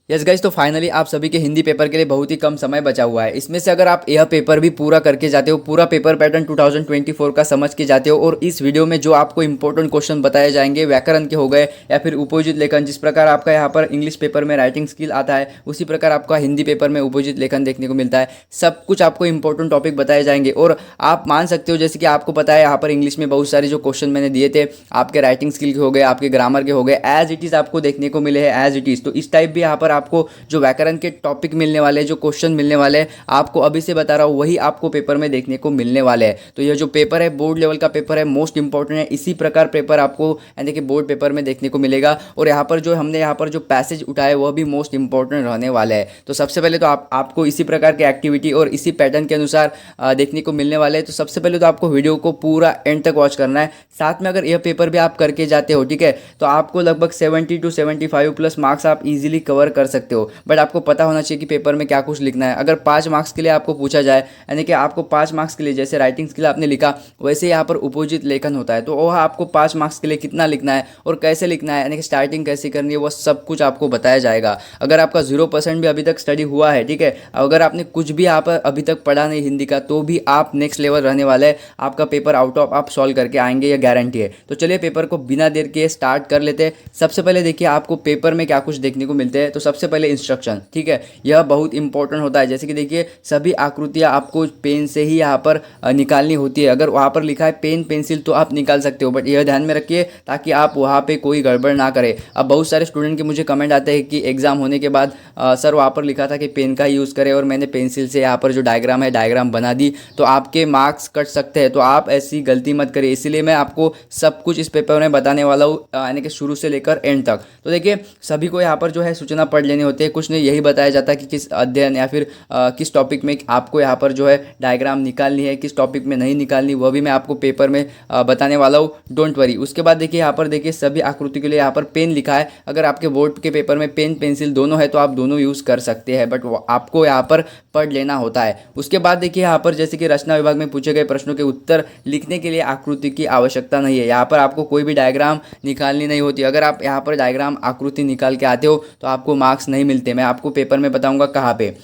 Yes guys, तो finally आप सभी के हिंदी पेपर के लिए बहुत ही कम समय बचा हुआ है। इसमें से अगर आप यह पेपर भी पूरा करके जाते हो, पूरा पेपर पैटर्न 2024 का समझ के जाते हो, और इस वीडियो में जो आपको इंपॉर्टेंट क्वेश्चन बताए जाएंगे व्याकरण के हो गए या फिर उपयोजित लेखन, जिस प्रकार आपका यहाँ पर इंग्लिश पेपर में राइटिंग स्किल आता है उसी प्रकार आपका हिंदी पेपर में उपयोजित लेखन देखने को मिलता है। सब कुछ आपको इंपॉर्टेंट टॉपिक बताए जाएंगे और आप मान सकते हो, जैसे कि आपको पता है यहाँ पर इंग्लिश में बहुत सारे जो क्वेश्चन मैंने दिए थे आपके राइटिंग स्किल के हो गए, आपके ग्रामर के हो गए, एज इट इज़ आपको देखने को मिले हैं एज इट इज़। तो इस टाइप भी यहाँ पर आपको जो व्याकरण के टॉपिक मिलने वाले हैं, जो क्वेश्चन मिलने वाले हैं, आपको अभी से बता रहा हूँ वही आपको पेपर में देखने को मिलने वाले हैं। तो यह जो पेपर है बोर्ड लेवल का पेपर है, मोस्ट इंपॉर्टेंट है। इसी प्रकार पेपर आपको यानी कि बोर्ड पेपर में देखने को मिलेगा। और यहाँ पर जो हमने यहाँ पर जो पैसेज उठाए वह भी मोस्ट इंपॉर्टेंट रहने वाले हैं। तो सबसे पहले तो आपको इसी प्रकार की एक्टिविटी और इसी पैटर्न के अनुसार देखने को मिलने वाले हैं। तो सबसे पहले तो आपको वीडियो को पूरा एंड तक वॉच करना है। साथ में अगर यह पेपर भी आप करके जाते हो, ठीक है, तो आपको लगभग 70 to 75 प्लस मार्क्स आप इजीली कवर कर सकते हो। बट आपको पता होना चाहिए कि पेपर में क्या कुछ लिखना है। अगर 5 मार्क्स के लिए आपको पूछा जाए, यानी कि आपको 5 मार्क्स के लिए जैसे राइटिंग स्किल आपने लिखा वैसे यहाँ पर उपयोजित लेखन होता है, तो वह आपको 5 मार्क्स के लिए कितना लिखना है और कैसे लिखना है, यानी कि स्टार्टिंग कैसे करनी है, वह सब कुछ आपको बताया जाएगा। अगर आपका 0% भी अभी तक स्टडी हुआ है, ठीक है, अगर आपने कुछ भी यहाँ पर अभी तक पढ़ा नहीं हिंदी का, तो भी आप नेक्स्ट लेवल रहने वाले हैं। आपका पेपर आउट ऑफ आप सॉल्व करके आएंगे, ये गारंटी है। तो चलिए पेपर को बिना देर के स्टार्ट कर लेते हैं। सबसे पहले देखिए आपको पेपर में क्या कुछ देखने को मिलते हैं। तो सबसे पहले इंस्ट्रक्शन, ठीक है, यह बहुत इंपॉर्टेंट होता है। जैसे कि देखिए सभी आकृतियां आपको पेन से ही यहाँ पर निकालनी होती है। अगर वहाँ पर लिखा है पेन पेंसिल तो आप निकाल सकते हो, बट यह ध्यान में रखिए ताकि आप वहाँ पे कोई गड़बड़ ना करें। अब बहुत सारे स्टूडेंट के मुझे कमेंट आते हैं कि एग्जाम होने के बाद सर वहाँ पर लिखा था कि पेन का यूज़ करें और मैंने पेंसिल से यहाँ पर जो डायग्राम है डायग्राम बना दी, तो आपके मार्क्स कट सकते हैं। तो आप ऐसी गलती मत करिए, इसीलिए मैं आपको सब कुछ इस पेपर में बताने वाला हूँ, यानी कि शुरू से लेकर एंड तक। तो देखिए सभी को यहाँ पर जो है सूचना पढ़ लेनी होती है। कुछ नहीं यही बताया जाता है कि किस अध्ययन या फिर किस टॉपिक में आपको यहाँ पर जो है डायग्राम निकालनी है, किस टॉपिक में नहीं निकालनी, वह भी मैं आपको पेपर में बताने वाला हूँ, डोंट वरी। उसके बाद देखिए यहाँ पर देखिए सभी आकृति के लिए यहाँ पर पेन लिखा है। अगर आपके बोर्ड के पेपर में पेन पेंसिल दोनों है तो आप दोनों यूज़ कर सकते हैं, बट आपको यहाँ पर पढ़ लेना होता है। उसके बाद देखिए यहाँ पर जैसे कि रचना विभाग में पूछे गए प्रश्नों के उत्तर लिखने के लिए आकृति की आवश्यकता नहीं है। यहाँ पर आपको कोई भी डायग्राम निकालनी नहीं होती। अगर आप यहाँ पर डायग्राम आकृति निकाल के आते हो तो आपको मार्क्स नहीं मिलते। मैं आपको पेपर में बताऊंगा कहाँ पे।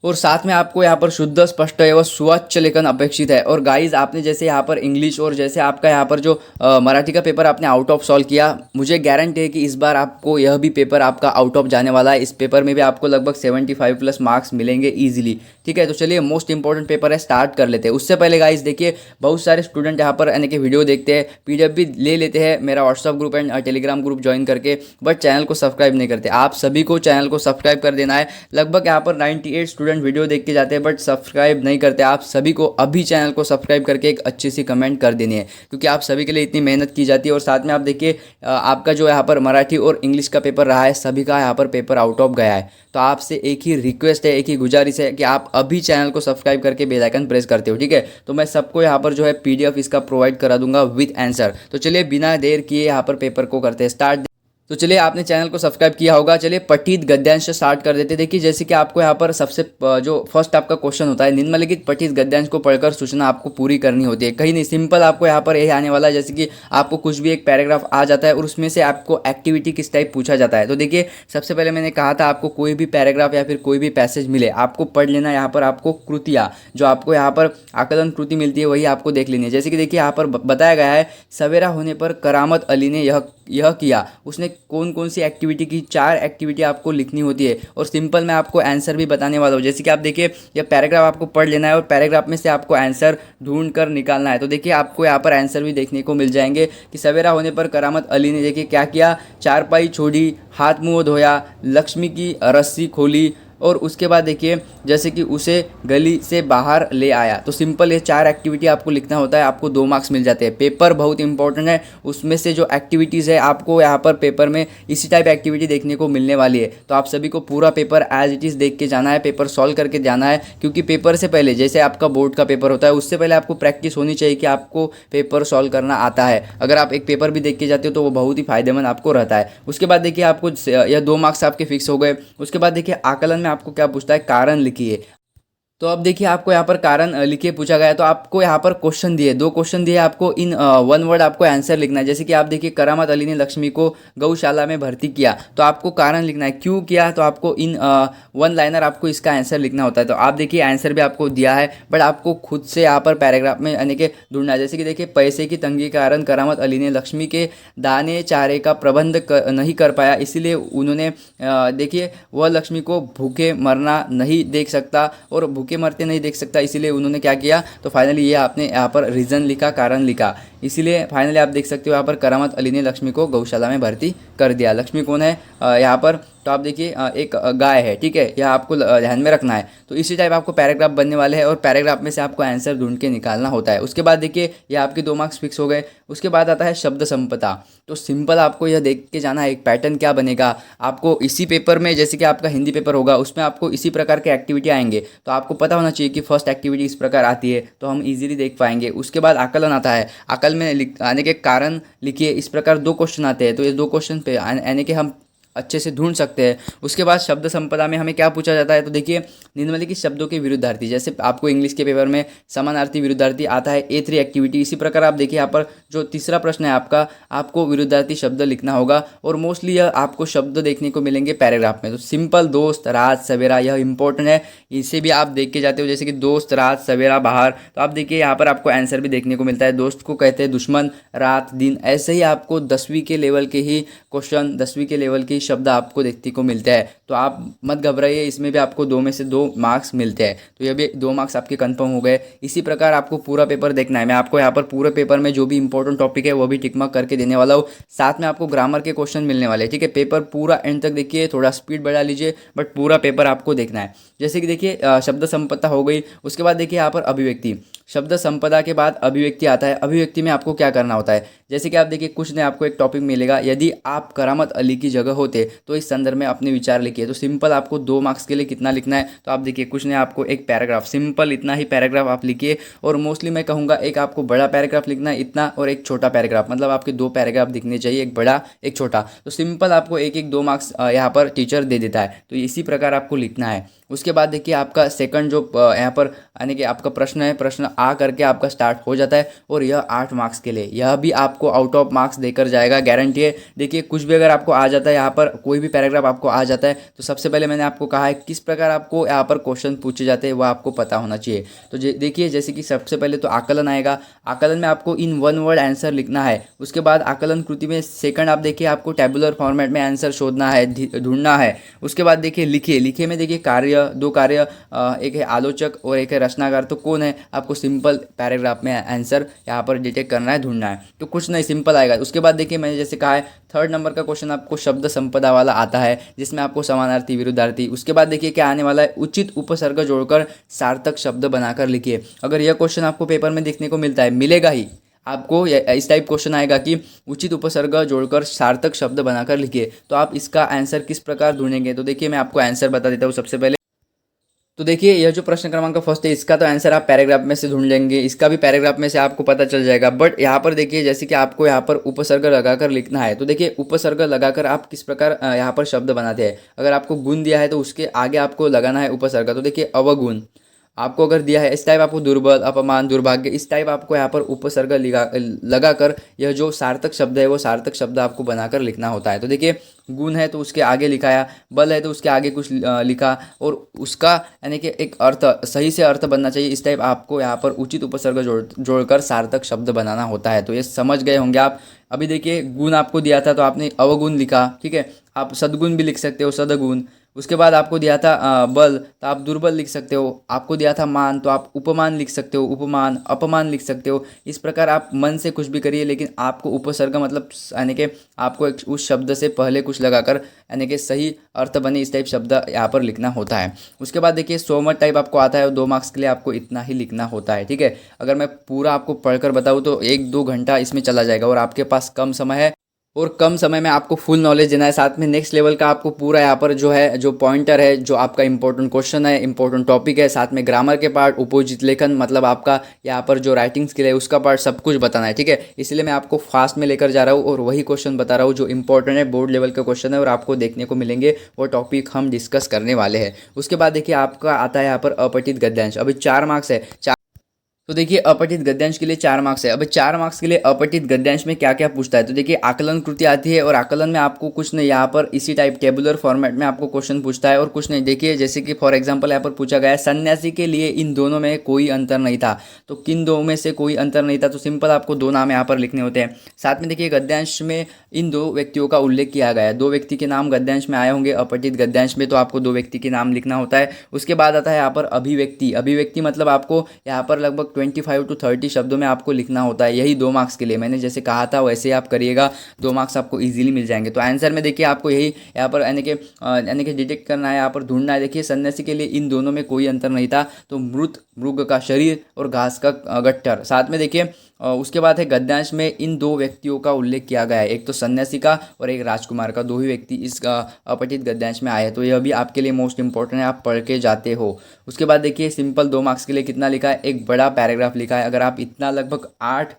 और साथ में आपको यहाँ पर शुद्ध स्पष्ट एवं स्वच्छ लेखन अपेक्षित है। और गाइज आपने जैसे यहाँ पर इंग्लिश और जैसे आपका यहाँ पर जो मराठी का पेपर आपने आउट ऑफ सॉल्व किया, मुझे गारंटी है कि इस बार आपको यह भी पेपर आपका आउट ऑफ जाने वाला है। इस पेपर में भी आपको लगभग 75 प्लस मार्क्स मिलेंगे ईजिली, ठीक है। तो चलिए मोस्ट इंपॉर्टेंट पेपर है, स्टार्ट कर लेते हैं। उससे पहले गाइज देखिए बहुत सारे स्टूडेंट यहाँ पर यानी कि वीडियो देखते हैं, PDF भी ले लेते हैं मेरा WhatsApp group and Telegram group join करके, बट चैनल को सब्सक्राइब नहीं करते। आप सभी को चैनल को सब्सक्राइब कर देना है। लगभग यहाँ पर 98 स्टूडेंट वीडियो देख के जाते हैं बट सब्सक्राइब नहीं करते। आप सभी को अभी चैनल को सब्सक्राइब करके एक अच्छी सी कमेंट कर देनी है, क्योंकि आप सभी के लिए इतनी मेहनत की जाती है। और साथ में आप देखिए आपका जो यहाँ पर मराठी और इंग्लिश का पेपर रहा है, सभी का यहाँ पर पेपर आउट ऑफ गया है। तो आपसे एक ही रिक्वेस्ट है, एक ही गुजारिश है कि आप अभी चैनल को सब्सक्राइब करके बेल आइकन प्रेस करते हो, ठीक है। तो मैं सबको यहाँ पर जो है PDF इसका प्रोवाइड करा दूंगा विद आंसर। तो चलिए बिना देर किए यहाँ पर पेपर को करते हैं स्टार्ट। तो चलिए आपने चैनल को सब्सक्राइब किया होगा। चलिए पठित गद्यांश स्टार्ट कर देते। देखिए जैसे कि आपको यहाँ पर सबसे जो फर्स्ट आपका क्वेश्चन होता है, निम्नलिखित पठित गद्यांश को पढ़कर सूचना आपको पूरी करनी होती है। कहीं नहीं, सिंपल आपको यहाँ पर यही आने वाला है। जैसे कि आपको कुछ भी एक पैराग्राफ आ जाता है और उसमें से आपको एक्टिविटी किस टाइप पूछा जाता है। तो देखिए सबसे पहले मैंने कहा था आपको कोई भी पैराग्राफ या फिर कोई भी पैसेज मिले, आपको पढ़ लेना। यहाँ पर आपको कृतियाँ जो आपको यहाँ पर आकलन कृति मिलती है वही आपको देख लेनी है। जैसे कि देखिए यहाँ पर बताया गया है, सवेरा होने पर करामत अली ने यह किया। उसने कौन कौन सी एक्टिविटी की, 4 एक्टिविटी आपको लिखनी होती है। और सिंपल मैं आपको आंसर भी बताने वाला हूँ। जैसे कि आप देखिए यह पैराग्राफ आपको पढ़ लेना है और पैराग्राफ में से आपको आंसर ढूंढ कर निकालना है। तो देखिए आपको यहाँ पर आंसर भी देखने को मिल जाएंगे कि सवेरा होने पर करामत अली ने देखिए क्या किया, चारपाई छोड़ी, हाथ मुंह धोया, लक्ष्मी की रस्सी खोली, और उसके बाद देखिए जैसे कि उसे गली से बाहर ले आया। तो सिंपल ये 4 एक्टिविटी आपको लिखना होता है, आपको 2 मार्क्स मिल जाते हैं। पेपर बहुत इंपॉर्टेंट है, उसमें से जो एक्टिविटीज़ है आपको यहाँ पर पेपर में इसी टाइप एक्टिविटी देखने को मिलने वाली है। तो आप सभी को पूरा पेपर एज इट इज़ देख के जाना है, पेपर सॉल्व करके जाना है। क्योंकि पेपर से पहले जैसे आपका बोर्ड का पेपर होता है, उससे पहले आपको प्रैक्टिस होनी चाहिए कि आपको पेपर सॉल्व करना आता है। अगर आप एक पेपर भी देख के जाते हो तो वो बहुत ही फायदेमंद आपको रहता है। उसके बाद देखिए आपको यह 2 मार्क्स आपके फिक्स हो गए। उसके बाद देखिए आकलन में आपको क्या पूछता है, कारण लिखिए। तो अब देखिए आपको यहाँ पर कारण लिखिए पूछा गया है, तो आपको यहाँ पर क्वेश्चन दिए, दो क्वेश्चन दिए आपको, इन वन वर्ड आपको आंसर लिखना है। जैसे कि आप देखिए करामत अली ने लक्ष्मी को गौशाला में भर्ती किया, तो आपको कारण लिखना है, क्यों किया, तो आपको इन वन लाइनर आपको इसका आंसर लिखना होता है। तो आप देखिए आंसर भी आपको दिया है, बट आपको खुद से यहाँ पर पैराग्राफ में यानी कि ढूंढना है। जैसे कि देखिए पैसे की तंगी के कारण करामत अली ने लक्ष्मी के दाने चारे का प्रबंध नहीं कर पाया, इसीलिए उन्होंने देखिए वह लक्ष्मी को भूखे मरना नहीं देख सकता और भूखे मरते नहीं देख सकता, इसीलिए उन्होंने क्या किया, तो फाइनली ये आपने यहाँ पर रीज़न लिखा, कारण लिखा, इसीलिए फाइनली आप देख सकते हो यहाँ पर करामत अली ने लक्ष्मी को गौशाला में भर्ती कर दिया। लक्ष्मी कौन है यहाँ पर, तो आप देखिए एक गाय है, ठीक है, यह आपको ध्यान में रखना है। तो इसी टाइप आपको पैराग्राफ बनने वाले हैं और पैराग्राफ में से आपको आंसर ढूंढ के निकालना होता है। उसके बाद देखिए ये आपके 2 मार्क्स फिक्स हो गए। उसके बाद आता है शब्द संपदा। तो सिंपल आपको यह देख के जाना है एक पैटर्न क्या बनेगा आपको इसी पेपर में, जैसे कि आपका हिंदी पेपर होगा उसमें आपको इसी प्रकार के एक्टिविटी आएंगे, तो आपको पता होना चाहिए कि फर्स्ट एक्टिविटी इस प्रकार आती है, तो हम इजीली देख पाएंगे। उसके बाद आकलन आता है, आकलन में आने के कारण लिखिए, इस प्रकार 2 क्वेश्चन आते हैं, तो ये 2 क्वेश्चन पे यानी कि हम अच्छे से ढूंढ सकते हैं। उसके बाद शब्द संपदा में हमें क्या पूछा जाता है, तो देखिए निम्नलिखित शब्दों के विरुद्धार्थी, जैसे आपको इंग्लिश के पेपर में समानार्थी विरुद्धार्थी आता है A3 एक्टिविटी, इसी प्रकार आप देखिए यहाँ पर जो तीसरा प्रश्न है आपका, आपको विरुद्धार्थी शब्द लिखना होगा और मोस्टली यह आपको शब्द देखने को मिलेंगे पैराग्राफ में। तो सिंपल, दोस्त, रात, सवेरा, यह इंपॉर्टेंट है, इसे भी आप देख के जाते हो, जैसे कि दोस्त, रात, सवेरा, बाहर, तो आप देखिए यहाँ पर आपको आंसर भी देखने को मिलता है। दोस्त को कहते हैं दुश्मन, रात दिन, ऐसे ही आपको 10वीं के लेवल के ही क्वेश्चन, 10वीं के लेवल के शब्द आपको देखने को मिलते हैं, तो आप मत घबराइए, इसमें भी आपको 2 में से 2 मार्क्स मिलते हैं, तो ये भी 2 मार्क्स आपके कंफर्म हो गए। इसी प्रकार आपको पूरा पेपर देखना है, मैं आपको यहाँ पर पूरे पेपर में जो भी इंपॉर्टेंट टॉपिक है वो भी टिक मार्क करके देने वाला हूँ, साथ में आपको ग्रामर के क्वेश्चन मिलने वाले हैं, ठीक है। पेपर पूरा एंड तक देखिए, थोड़ा स्पीड बढ़ा लीजिए, बट पूरा पेपर आपको देखना है। जैसे कि देखिए शब्द संपदा हो गई, उसके बाद देखिए यहाँ पर अभिव्यक्ति, शब्द संपदा के बाद अभिव्यक्ति आता है। अभिव्यक्ति में आपको क्या करना होता है, जैसे कि आप देखिए कुछ ने आपको एक टॉपिक मिलेगा, यदि आप करामत अली की जगह होते तो इस संदर्भ में अपने विचार लिखिए। तो सिंपल आपको 2 मार्क्स के लिए कितना लिखना है, तो आप देखिए कुछ ने आपको एक पैराग्राफ, सिंपल इतना ही पैराग्राफ आप लिखिए, और मोस्टली मैं कहूँगा एक आपको बड़ा पैराग्राफ लिखना है इतना, और एक छोटा पैराग्राफ, मतलब आपके 2 पैराग्राफ दिखने चाहिए, एक बड़ा एक छोटा। तो सिंपल आपको 1-1 2 मार्क्स यहाँ पर टीचर दे देता है, तो इसी प्रकार आपको लिखना है। उसके बाद देखिए आपका सेकंड जो यहाँ पर यानी कि आपका प्रश्न है, प्रश्न आ करके आपका स्टार्ट हो जाता है, और यह 8 मार्क्स के लिए, यह भी आपको आउट ऑफ मार्क्स देकर जाएगा, गारंटी है। देखिए कुछ भी अगर आपको आ जाता है, यहाँ पर कोई भी पैराग्राफ आपको आ जाता है, तो सबसे पहले मैंने आपको कहा है किस प्रकार आपको यहाँ पर क्वेश्चन पूछे जाते हैं, वह आपको पता होना चाहिए। तो देखिए जैसे कि सबसे पहले तो आकलन आएगा, आकलन में आपको इन 1 वर्ड आंसर लिखना है। उसके बाद आकलन कृति में सेकंड आप देखिए आपको टेबुलर फॉर्मेट में आंसर शोधना है, ढूंढना है। उसके बाद देखिए लिखिए, लिखे में देखिए कार्य, 2 कार्य, एक है आलोचक और एक है रचनाकार, तो कौन है, आपको सिंपल पैराग्राफ में आंसर यहाँ पर डिटेक्ट करना है, ढूंढना है, तो कुछ नहीं सिंपल आएगा। उसके बाद देखिए मैंने जैसे कहा है 3rd नंबर का क्वेश्चन आपको शब्द संपदा वाला आता है, जिसमें आपको समानार्थी विरुद्धार्थी। उसके बाद देखिए क्या आने वाला है, उचित उपसर्ग जोड़कर सार्थक शब्द बनाकर लिखिए। अगर यह क्वेश्चन आपको पेपर में देखने को मिलता है, मिलेगा ही आपको, इस टाइप क्वेश्चन आएगा कि उचित उपसर्ग जोड़कर सार्थक शब्द बनाकर लिखिए, तो आप इसका आंसर किस प्रकार ढूंढेंगे, तो देखिए मैं आपको आंसर बता देता हूँ सबसे पहले। तो देखिए यह जो प्रश्न क्रमांक फर्स्ट है, इसका तो आंसर आप पैराग्राफ में से ढूंढ लेंगे, इसका भी पैराग्राफ में से आपको पता चल जाएगा, बट यहाँ पर देखिए जैसे कि आपको यहाँ पर उपसर्ग लगाकर लिखना है, तो देखिए उपसर्ग लगाकर आप किस प्रकार यहाँ पर शब्द बनाते हैं। अगर आपको गुण दिया है तो उसके आगे आपको लगाना है उपसर्ग, तो देखिए अवगुण आपको अगर दिया है, इस टाइप आपको दुर्बल, अपमान, दुर्भाग्य, इस टाइप आपको यहाँ पर उपसर्ग लगाकर यह जो सार्थक शब्द है वो सार्थक शब्द आपको बनाकर लिखना होता है। तो देखिए गुण है तो उसके आगे लिखाया, बल है तो उसके आगे कुछ लिखा, और उसका यानी कि एक अर्थ, सही से अर्थ बनना चाहिए, इस टाइप आपको यहाँ पर उचित उपसर्ग जोड़कर सार्थक शब्द बनाना होता है। तो ये समझ गए होंगे आप। अभी देखिए गुण आपको दिया था तो आपने अवगुण लिखा, ठीक है, आप सद्गुण भी लिख सकते हो, सदगुण। उसके बाद आपको दिया था बल, तो आप दुर्बल लिख सकते हो। आपको दिया था मान, तो आप उपमान लिख सकते हो, उपमान, अपमान लिख सकते हो। इस प्रकार आप मन से कुछ भी करिए, लेकिन आपको उपसर्ग मतलब यानी कि आपको एक उस शब्द से पहले कुछ लगाकर यानी कि सही अर्थ बने इस टाइप शब्द यहाँ पर लिखना होता है। उसके बाद देखिए सोमत टाइप आपको आता है, और 2 मार्क्स के लिए आपको इतना ही लिखना होता है, ठीक है। अगर मैं पूरा आपको पढ़कर बताऊँ तो 1-2 घंटा इसमें चला जाएगा, और आपके पास कम समय है। और कम समय में आपको फुल नॉलेज देना है, साथ में नेक्स्ट लेवल का आपको पूरा यहाँ पर जो है जो पॉइंटर है, जो आपका इंपॉर्टेंट क्वेश्चन है, इंपॉर्टेंट टॉपिक है, साथ में ग्रामर के पार्ट, उपोजित लेखन मतलब आपका यहाँ पर जो राइटिंग स्किल है उसका पार्ट, सब कुछ बताना है। ठीक है, इसलिए मैं आपको फास्ट में लेकर जा रहा हूँ और वही क्वेश्चन बता रहा हूँ जो इंपॉर्टेंट है, बोर्ड लेवल का क्वेश्चन है और आपको देखने को मिलेंगे वो टॉपिक हम डिस्कस करने वाले हैं। उसके बाद देखिए आपका आता है यहाँ पर अपठित गद्यांश। अभी 4 मार्क्स है। तो देखिए अपठित गद्यांश के लिए 4 मार्क्स है। अब 4 मार्क्स के लिए अपठित गद्यांश में क्या क्या पूछता है, तो देखिए आकलन कृति आती है और आकलन में आपको कुछ नहीं, यहाँ पर इसी टाइप टेबुलर फॉर्मेट में आपको क्वेश्चन पूछता है और कुछ नहीं। देखिए जैसे कि फॉर एग्जांपल यहाँ पर पूछा गया है सन्यासी के लिए इन दोनों में कोई अंतर नहीं था, तो किन दो में से कोई अंतर नहीं था, तो सिंपल आपको 2 नाम यहाँ पर लिखने होते हैं। साथ में देखिए गद्यांश में इन 2 व्यक्तियों का उल्लेख किया गया है, 2 व्यक्ति के नाम गद्यांश में आए होंगे अपठित गद्यांश में, तो आपको 2 व्यक्ति के नाम लिखना होता है। उसके बाद आता है यहाँ पर अभिव्यक्ति। अभिव्यक्ति मतलब आपको यहाँ पर लगभग 25 to 30 शब्दों में आपको लिखना होता है, यही 2 मार्क्स के लिए। मैंने जैसे कहा था वैसे आप करिएगा, 2 मार्क्स आपको इजीली मिल जाएंगे। तो आंसर में देखिए आपको यही यहाँ पर यानी कि डिटेक्ट करना है, यहाँ पर ढूंढना है। देखिए सन्यासी के लिए इन दोनों में कोई अंतर नहीं था, तो मृत मृग का शरीर और घास का गट्ठर। साथ में देखिए उसके बाद है गद्यांश में इन 2 व्यक्तियों का उल्लेख किया गया है, एक तो सन्यासी का और एक राजकुमार का, 2 ही व्यक्ति इस अपठित गद्यांश में आए हैं। तो यह भी आपके लिए मोस्ट इंपॉर्टेंट है, आप पढ़ के जाते हो। उसके बाद देखिए सिंपल 2 मार्क्स के लिए कितना लिखा है, एक बड़ा पैराग्राफ लिखा है। अगर आप इतना लगभग 8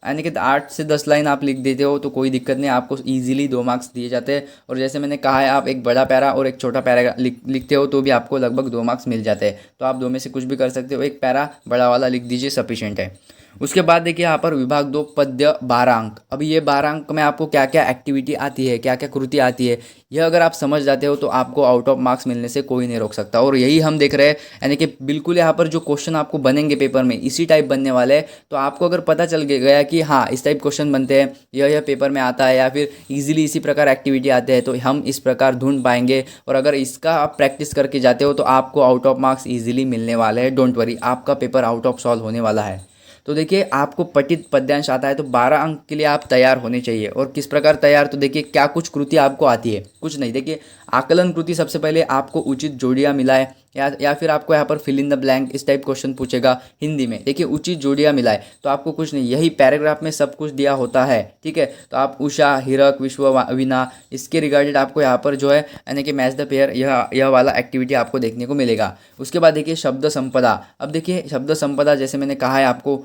यानी कि 8 से 10 लाइन आप लिख देते हो तो कोई दिक्कत नहीं, आपको इजीली 2 मार्क्स दिए जाते हैं। और जैसे मैंने कहा है आप एक बड़ा पैरा और एक छोटा पैरा लिखते हो तो भी आपको लगभग 2 मार्क्स मिल जाते हैं। तो आप 2 में से कुछ भी कर सकते हो, एक पैरा बड़ा वाला लिख दीजिए, सफिशिएंट है। उसके बाद देखिए यहाँ पर विभाग 2 पद्य 12 अंक। अभी ये 12 अंक में आपको क्या क्या एक्टिविटी आती है, क्या क्या कृति आती है, यह अगर आप समझ जाते हो तो आपको आउट ऑफ मार्क्स मिलने से कोई नहीं रोक सकता। और यही हम देख रहे हैं, यानी कि बिल्कुल यहाँ पर जो क्वेश्चन आपको बनेंगे पेपर में इसी टाइप बनने वाले हैं। तो आपको अगर पता चल गया कि हाँ इस टाइप क्वेश्चन बनते हैं, यह पेपर में आता है, या फिर इजीली इसी प्रकार एक्टिविटी आते हैं, तो हम इस प्रकार ढूंढ पाएंगे। और अगर इसका आप प्रैक्टिस करके जाते हो तो आपको आउट ऑफ मार्क्स इजीली मिलने वाले हैं। डोंट वरी, आपका पेपर आउट ऑफ सॉल्व होने वाला है। तो देखिए आपको पठित पद्यांश आता है तो 12 अंक के लिए आप तैयार होने चाहिए। और किस प्रकार तैयार, तो देखिए क्या कुछ कृति आपको आती है, कुछ नहीं। देखिए आकलन कृति सबसे पहले आपको उचित जोड़ियाँ मिलाए, या फिर आपको यहाँ पर फिल इन द ब्लैंक इस टाइप क्वेश्चन पूछेगा हिंदी में। देखिए उचित जोड़ियाँ मिलाए तो आपको कुछ नहीं, यही पैराग्राफ में सब कुछ दिया होता है। ठीक है, तो आप उषा हिरक विश्व वीणा इसके रिगार्डेड आपको यहाँ पर जो है यानी कि मैच द पेयर, यह वाला एक्टिविटी आपको देखने को मिलेगा। उसके बाद देखिए शब्द संपदा। अब देखिए शब्द संपदा जैसे मैंने कहा है आपको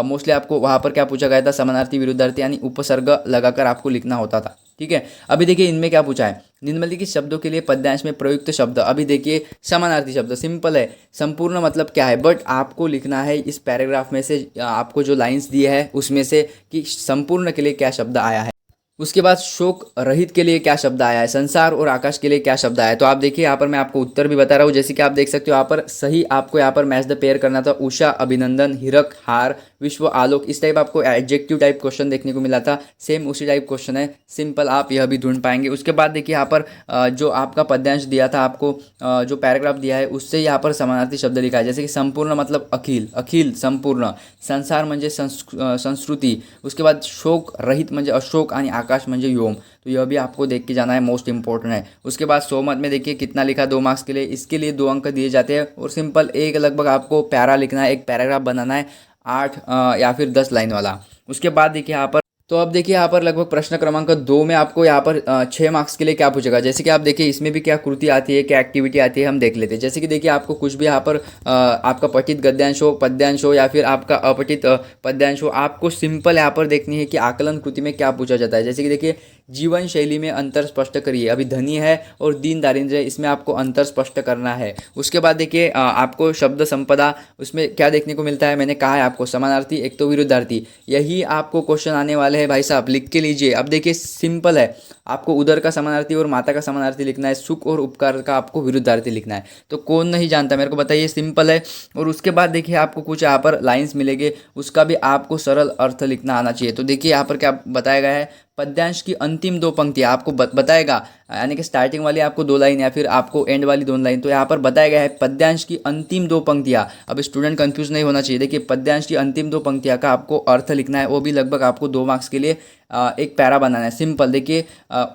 मोस्टली आपको वहाँ पर क्या पूछा गया था, समानार्थी विरुद्धार्थी यानी उपसर्ग लगाकर आपको लिखना होता था। ठीक है, अभी देखिए इनमें क्या पूछा है, निम्नलिखित शब्दों के लिए पद्यांश में प्रयुक्त शब्द। अभी देखिए समानार्थी शब्द सिंपल है, संपूर्ण मतलब क्या है, बट आपको लिखना है इस पैराग्राफ में से, आपको जो लाइंस दिए है उसमें से कि संपूर्ण के लिए क्या शब्द आया है। उसके बाद शोक रहित के लिए क्या शब्द आया है, संसार और आकाश के लिए क्या शब्द आया है। तो आप देखिए यहाँ पर मैं आपको उत्तर भी बता रहा हूँ, जैसे कि आप देख सकते हो यहाँ पर सही आपको यहाँ पर मैच द पेयर करना था, उषा अभिनंदन हिरक हार विश्व आलोक, इस टाइप आपको एडजेक्टिव टाइप क्वेश्चन देखने को मिला था। सेम उसी टाइप क्वेश्चन है, सिंपल आप यह भी ढूंढ पाएंगे। उसके बाद देखिए यहाँ पर जो आपका पद्यांश दिया था आपको, जो पैराग्राफ दिया है उससे यहाँ पर समानार्थी शब्द लिखा है, जैसे कि संपूर्ण मतलब अखिल, अखिल संपूर्ण, संसार म्हणजे संस्कृती, उसके बाद शोक रहित म्हणजे अशोक आणि आकाश म्हणजे व्योम। तो यह भी आपको देख के जाना है, मोस्ट इंपॉर्टेंट है। उसके बाद सोमत में देखिए कितना लिखा, 2 मार्क्स के लिए, इसके लिए 2 अंक दिए जाते हैं। और सिंपल एक लगभग आपको प्यारा लिखना है, एक पैराग्राफ बनाना है 8 या फिर 10 लाइन वाला। उसके बाद देखिए यहाँ पर, तो अब देखिए यहाँ पर लगभग प्रश्न क्रमांक 2 में आपको यहाँ पर 6 मार्क्स के लिए क्या पूछेगा, जैसे कि आप देखिए इसमें भी क्या कृति आती है, क्या एक्टिविटी आती है, हम देख लेते हैं। जैसे कि देखिए आपको कुछ भी यहाँ पर आपका पठित गद्यांश हो, पद्यांश हो, या फिर आपका अपठित पद्यांश हो, आपको सिंपल यहाँ पर देखनी है कि आकलन कृति में क्या पूछा जाता है। जैसे कि देखिए जीवन शैली में अंतर स्पष्ट करिए। अभी धनी है और दीन दारिद्र्य है, इसमें आपको अंतर स्पष्ट करना है। उसके बाद देखिए आपको शब्द संपदा, उसमें क्या देखने को मिलता है, मैंने कहा है आपको समानार्थी एक तो विरुद्धार्थी, यही आपको क्वेश्चन आने वाले हैं भाई साहब, लिख के लीजिए। अब देखिए सिंपल है, आपको उदर का समानार्थी और माता का समानार्थी लिखना है, सुख और उपकार का आपको विरुद्धार्थी लिखना है। तो कौन नहीं जानता, मेरे को बताइए, सिंपल है। और उसके बाद देखिए आपको कुछ यहाँ पर लाइंस मिलेंगे, उसका भी आपको सरल अर्थ लिखना आना चाहिए। तो देखिए यहाँ पर क्या बताया गया है, पद्यांश की अंतिम 2 पंक्तियाँ आपको बताएगा, यानी कि स्टार्टिंग वाली आपको 2 लाइन या फिर आपको एंड वाली 2 लाइन। तो यहाँ पर बताया गया है पद्यांश की अंतिम 2 पंक्तियाँ। अब स्टूडेंट कंफ्यूज नहीं होना चाहिए। देखिए पद्यांश की अंतिम 2 पंक्तियाँ का आपको अर्थ लिखना है, वो भी लगभग आपको 2 मार्क्स के लिए एक पैरा बनाना है। सिंपल देखिए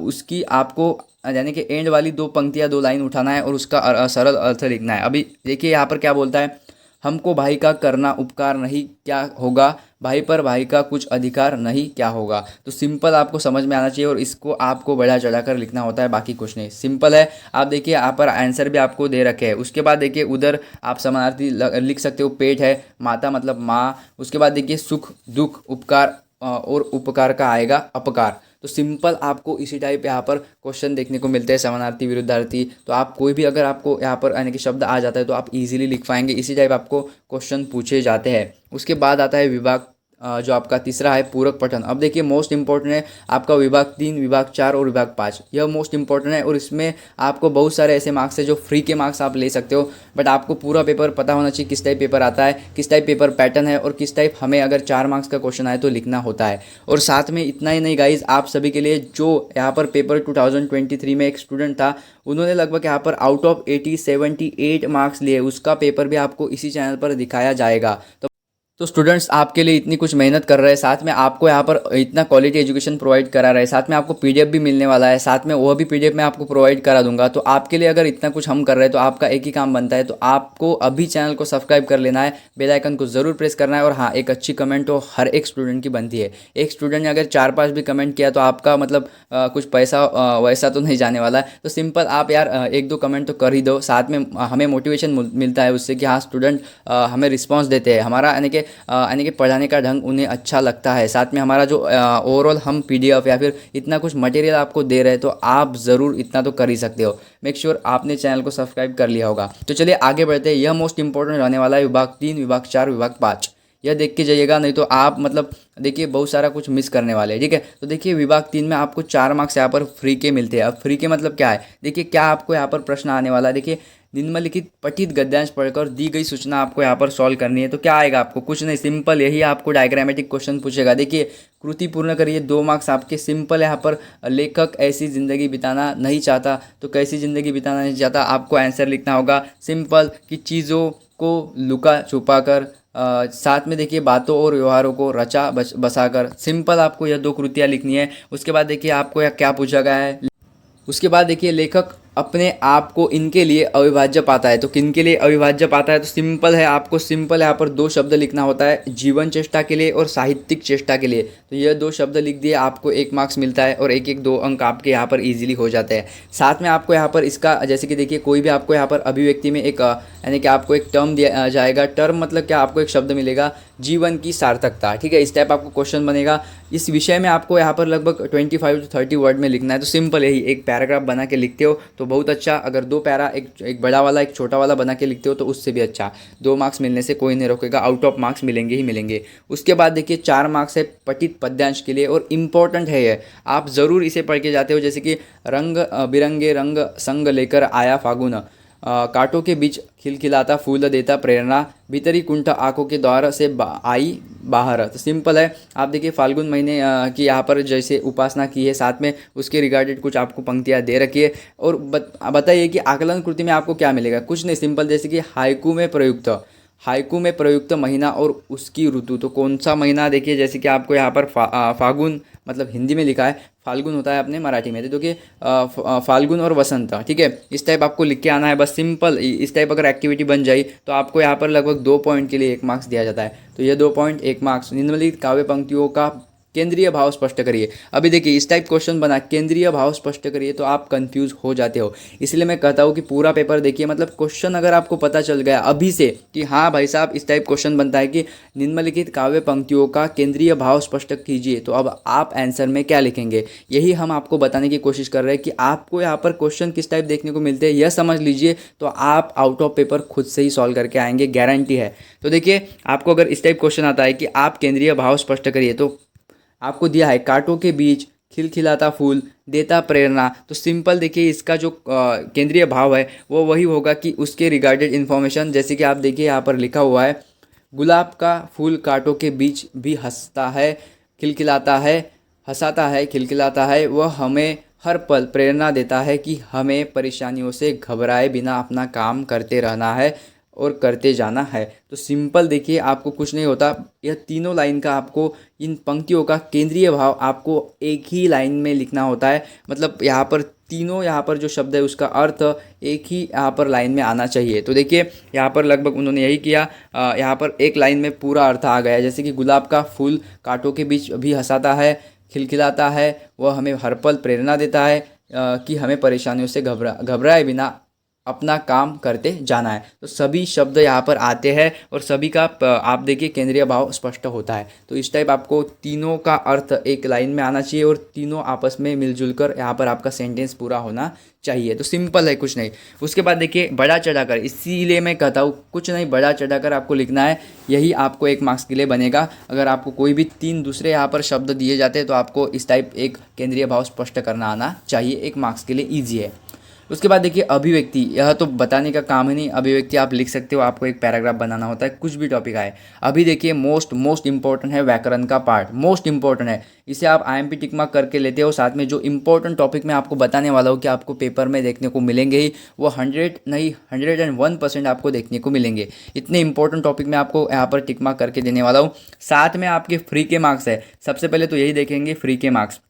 उसकी आपको यानी कि एंड वाली 2 पंक्तियाँ 2 लाइन उठाना है और उसका सरल अर्थ लिखना है। अभी देखिए यहाँ पर क्या बोलता है, हमको भाई का करना उपकार नहीं क्या होगा, भाई पर भाई का कुछ अधिकार नहीं क्या होगा। तो सिंपल आपको समझ में आना चाहिए और इसको आपको बढ़ा चढ़ाकर लिखना होता है, बाकी कुछ नहीं, सिंपल है। आप देखिए यहाँ पर आंसर भी आपको दे रखे हैं। उसके बाद देखिए उधर आप समानार्थी लिख सकते हो, पेट है, माता मतलब माँ। उसके बाद देखिए सुख दुख उपकार और उपकार का आएगा अपकार। तो सिंपल आपको इसी टाइप यहाँ पर क्वेश्चन देखने को मिलते हैं, समानार्थी विरुद्धार्थी। तो आप कोई भी अगर आपको यहाँ पर यानी कि शब्द आ जाता है तो आप इजीली लिख पाएंगे, इसी टाइप आपको क्वेश्चन पूछे जाते हैं। उसके बाद आता है विभाग जो आपका तीसरा है पूरक पठन। अब देखिए मोस्ट इंपॉर्टेंट है आपका विभाग 3, विभाग 4 और विभाग 5, यह मोस्ट इंपॉर्टेंट है। और इसमें आपको बहुत सारे ऐसे मार्क्स है जो फ्री के मार्क्स आप ले सकते हो, बट आपको पूरा पेपर पता होना चाहिए किस टाइप पेपर आता है, किस टाइप पेपर पैटर्न है और किस टाइप हमें अगर 4 मार्क्स का क्वेश्चन आए तो लिखना होता है। और साथ में इतना ही नहीं गाइज, आप सभी के लिए जो यहाँ पर पेपर 2023 में एक स्टूडेंट था, उन्होंने लगभग यहाँ पर आउट ऑफ 80 78 मार्क्स लिए, उसका पेपर भी आपको इसी चैनल पर दिखाया जाएगा। तो स्टूडेंट्स आपके लिए इतनी कुछ मेहनत कर रहे हैं, साथ में आपको यहाँ पर इतना क्वालिटी एजुकेशन प्रोवाइड करा रहे हैं, साथ में आपको पीडीएफ भी मिलने वाला है, साथ में वो भी पीडीएफ मैं आपको प्रोवाइड करा दूंगा। तो आपके लिए अगर इतना कुछ हम कर रहे हैं तो आपका एक ही काम बनता है, तो आपको अभी चैनल को सब्सक्राइब कर लेना है, बेल आइकन को ज़रूर प्रेस करना है। और हाँ, एक अच्छी कमेंट तो हर एक स्टूडेंट की बनती है। एक स्टूडेंट ने अगर 4-5 भी कमेंट किया तो आपका मतलब कुछ पैसा वैसा तो नहीं जाने वाला है। तो सिंपल आप यार 1-2 कमेंट तो कर ही दो, साथ में हमें मोटिवेशन मिलता है उससे कि हाँ स्टूडेंट हमें रिस्पॉन्स देते हैं, हमारा यानी कि पढ़ाने का ढंग उन्हें अच्छा लगता है। साथ में हमारा जो ओवरऑल हम पीडीएफ या फिर इतना कुछ मटेरियल आपको दे रहे हैं, तो आप ज़रूर इतना तो कर ही सकते हो। मेक श्योर आपने चैनल को सब्सक्राइब कर लिया होगा। तो चलिए आगे बढ़ते हैं। यह मोस्ट इंपॉर्टेंट रहने वाला है विभाग 3, विभाग 4, विभाग 5। यह देख के जाइएगा, नहीं तो आप मतलब देखिए बहुत सारा कुछ मिस करने वाले हैं, ठीक है। तो देखिए विभाग 3 में आपको 4 मार्क्स यहाँ पर फ्री के मिलते हैं। अब फ्री के मतलब क्या है, देखिए क्या आपको यहाँ पर प्रश्न आने वाला है। देखिए निम्नलिखित पठित गद्यांश पढ़कर दी गई सूचना आपको यहाँ पर सॉल्व करनी है। तो क्या आएगा आपको, कुछ नहीं, सिंपल यही आपको डायग्रामेटिक क्वेश्चन पूछेगा। देखिए कृति पूर्ण करिए, 2 मार्क्स आपके। सिंपल यहाँ पर लेखक ऐसी ज़िंदगी बिताना नहीं चाहता, तो कैसी ज़िंदगी बिताना नहीं चाहता, आपको आंसर लिखना होगा सिंपल कि चीज़ों को लुका छुपा कर साथ में देखिए बातों और व्यवहारों को रचा बसाकर। सिंपल आपको यह 2 कृतियाँ लिखनी है। उसके बाद देखिए आपको यह क्या पूछा गया है। उसके बाद देखिए लेखक अपने आप को इनके लिए अविभाज्य पाता है, तो किन के लिए अविभाज्य पाता है, तो सिंपल है, आपको सिंपल यहाँ पर 2 शब्द लिखना होता है, जीवन चेष्टा के लिए और साहित्यिक चेष्टा के लिए। तो ये 2 शब्द लिख दिए, आपको 1 मार्क्स मिलता है और 1-1 2 अंक आपके यहाँ पर इजीली हो जाते हैं। साथ में आपको यहाँ पर इसका जैसे कि देखिए कोई भी आपको यहाँ पर अभिव्यक्ति में एक यानी कि आपको एक टर्म दिया जाएगा। टर्म मतलब क्या, आपको एक शब्द मिलेगा जीवन की सार्थकता, ठीक है। इस टाइप आपको क्वेश्चन बनेगा। इस विषय में आपको यहाँ पर लगभग 25 से 30 वर्ड में लिखना है। तो सिंपल यही एक पैराग्राफ बना के लिखते हो तो बहुत अच्छा। अगर 2 पैरा एक बड़ा वाला एक छोटा वाला बना के लिखते हो तो उससे भी अच्छा। 2 मार्क्स मिलने से कोई नहीं रोकेगा, आउट ऑफ मार्क्स मिलेंगे ही मिलेंगे। उसके बाद देखिए 4 मार्क्स है पठित पद्यांश के लिए और इम्पोर्टेंट है ये, आप ज़रूर इसे पढ़ के जाते हो। जैसे कि रंग बिरंगे रंग संग लेकर आया फागुन, कांटों के बीच खिलखिलाता फूल देता प्रेरणा, भीतरी कुंठ आंखों के द्वार से आई बाहर। तो सिंपल है, आप देखिए फाल्गुन महीने की यहाँ पर जैसे उपासना की है, साथ में उसके रिगार्डेड कुछ आपको पंक्तियाँ दे रखी है। और बताइए कि आकलन कृति में आपको क्या मिलेगा, कुछ नहीं, सिंपल जैसे कि हाइकू में प्रयुक्त महीना और उसकी ऋतु। तो कौन सा महीना, देखिए जैसे कि आपको यहाँ पर फागुन मतलब हिंदी में लिखा है, फाल्गुन होता है अपने मराठी में, तो कि फाल्गुन और वसंत, ठीक है। इस टाइप आपको लिख के आना है बस, सिंपल। इस टाइप अगर एक्टिविटी बन जाए तो आपको यहाँ पर लगभग 2 पॉइंट के लिए 1 मार्क्स दिया जाता है। तो ये 2 पॉइंट 1 मार्क्स। निम्नलिखित काव्य पंक्तियों का केंद्रीय भाव स्पष्ट करिए। अभी देखिए इस टाइप क्वेश्चन बना केंद्रीय भाव स्पष्ट करिए तो आप कंफ्यूज हो जाते हो, इसलिए मैं कहता हूँ कि पूरा पेपर देखिए। मतलब क्वेश्चन अगर आपको पता चल गया अभी से कि हाँ भाई साहब इस टाइप क्वेश्चन बनता है कि निम्नलिखित काव्य पंक्तियों का केंद्रीय भाव स्पष्ट कीजिए, तो अब आप आंसर में क्या लिखेंगे, यही हम आपको बताने की कोशिश कर रहे हैं कि आपको यहाँ पर क्वेश्चन किस टाइप देखने को मिलते हैं, यह समझ लीजिए तो आप आउट ऑफ पेपर खुद से ही सॉल्व करके आएंगे, गारंटी है। तो देखिए आपको अगर इस टाइप क्वेश्चन आता है कि आप केंद्रीय भाव स्पष्ट करिए, तो आपको दिया है कांटों के बीच खिलखिलाता फूल देता प्रेरणा। तो सिंपल देखिए इसका जो केंद्रीय भाव है वो वही होगा कि उसके रिगार्डेड इन्फॉर्मेशन, जैसे कि आप देखिए यहाँ पर लिखा हुआ है, गुलाब का फूल कांटों के बीच भी हंसता है खिलखिलाता है, हंसाता है खिलखिलाता है, वह हमें हर पल प्रेरणा देता है कि हमें परेशानियों से घबराए बिना अपना काम करते रहना है और करते जाना है। तो सिंपल देखिए आपको कुछ नहीं होता, यह तीनों लाइन का आपको इन पंक्तियों का केंद्रीय भाव आपको एक ही लाइन में लिखना होता है। मतलब यहाँ पर तीनों यहाँ पर जो शब्द है उसका अर्थ एक ही यहाँ पर लाइन में आना चाहिए। तो देखिए यहाँ पर लगभग उन्होंने यही किया, यहाँ पर एक लाइन में पूरा अर्थ आ गया। जैसे कि गुलाब का फूल कांटों के बीच भी हंसाता है, खिलखिलाता है, वह हमें हर पल प्रेरणा देता है कि हमें परेशानियों से घबराए बिना अपना काम करते जाना है। तो सभी शब्द यहाँ पर आते हैं और सभी का आप देखिए केंद्रीय भाव स्पष्ट होता है। तो इस टाइप आपको तीनों का अर्थ एक लाइन में आना चाहिए और तीनों आपस में मिलजुल कर यहाँ पर आपका सेंटेंस पूरा होना चाहिए। तो सिंपल है, कुछ नहीं। उसके बाद देखिए बड़ा चढ़ाकर, इसीलिए मैं कहता हूँ कुछ नहीं, बड़ा चढ़ाकर आपको लिखना है, यही आपको 1 मार्क्स के लिए बनेगा। अगर आपको कोई भी 3 दूसरे यहाँ पर शब्द दिए जाते हैं तो आपको इस टाइप एक केंद्रीय भाव स्पष्ट करना आना चाहिए, 1 मार्क्स के लिए ईजी है। उसके बाद देखिए अभिव्यक्ति, यह तो बताने का काम ही नहीं, अभिव्यक्ति आप लिख सकते हो, आपको एक पैराग्राफ बनाना होता है, कुछ भी टॉपिक आए। अभी देखिए मोस्ट इंपॉर्टेंट है व्याकरण का पार्ट, मोस्ट इंपॉर्टेंट है। इसे आप IMP टिक मार्क करके लेते हो। साथ में जो इंपॉर्टेंट टॉपिक मैं आपको बताने वाला हूँ कि आपको पेपर में देखने को मिलेंगे ही, वो 100 नहीं 101% आपको देखने को मिलेंगे। इतने इंपॉर्टेंट टॉपिक मैं आपको यहाँ पर टिक मार्क करके देने वाला हूँ। साथ में आपके फ्री के मार्क्स है, सबसे पहले तो यही देखेंगे फ्री के मार्क्स,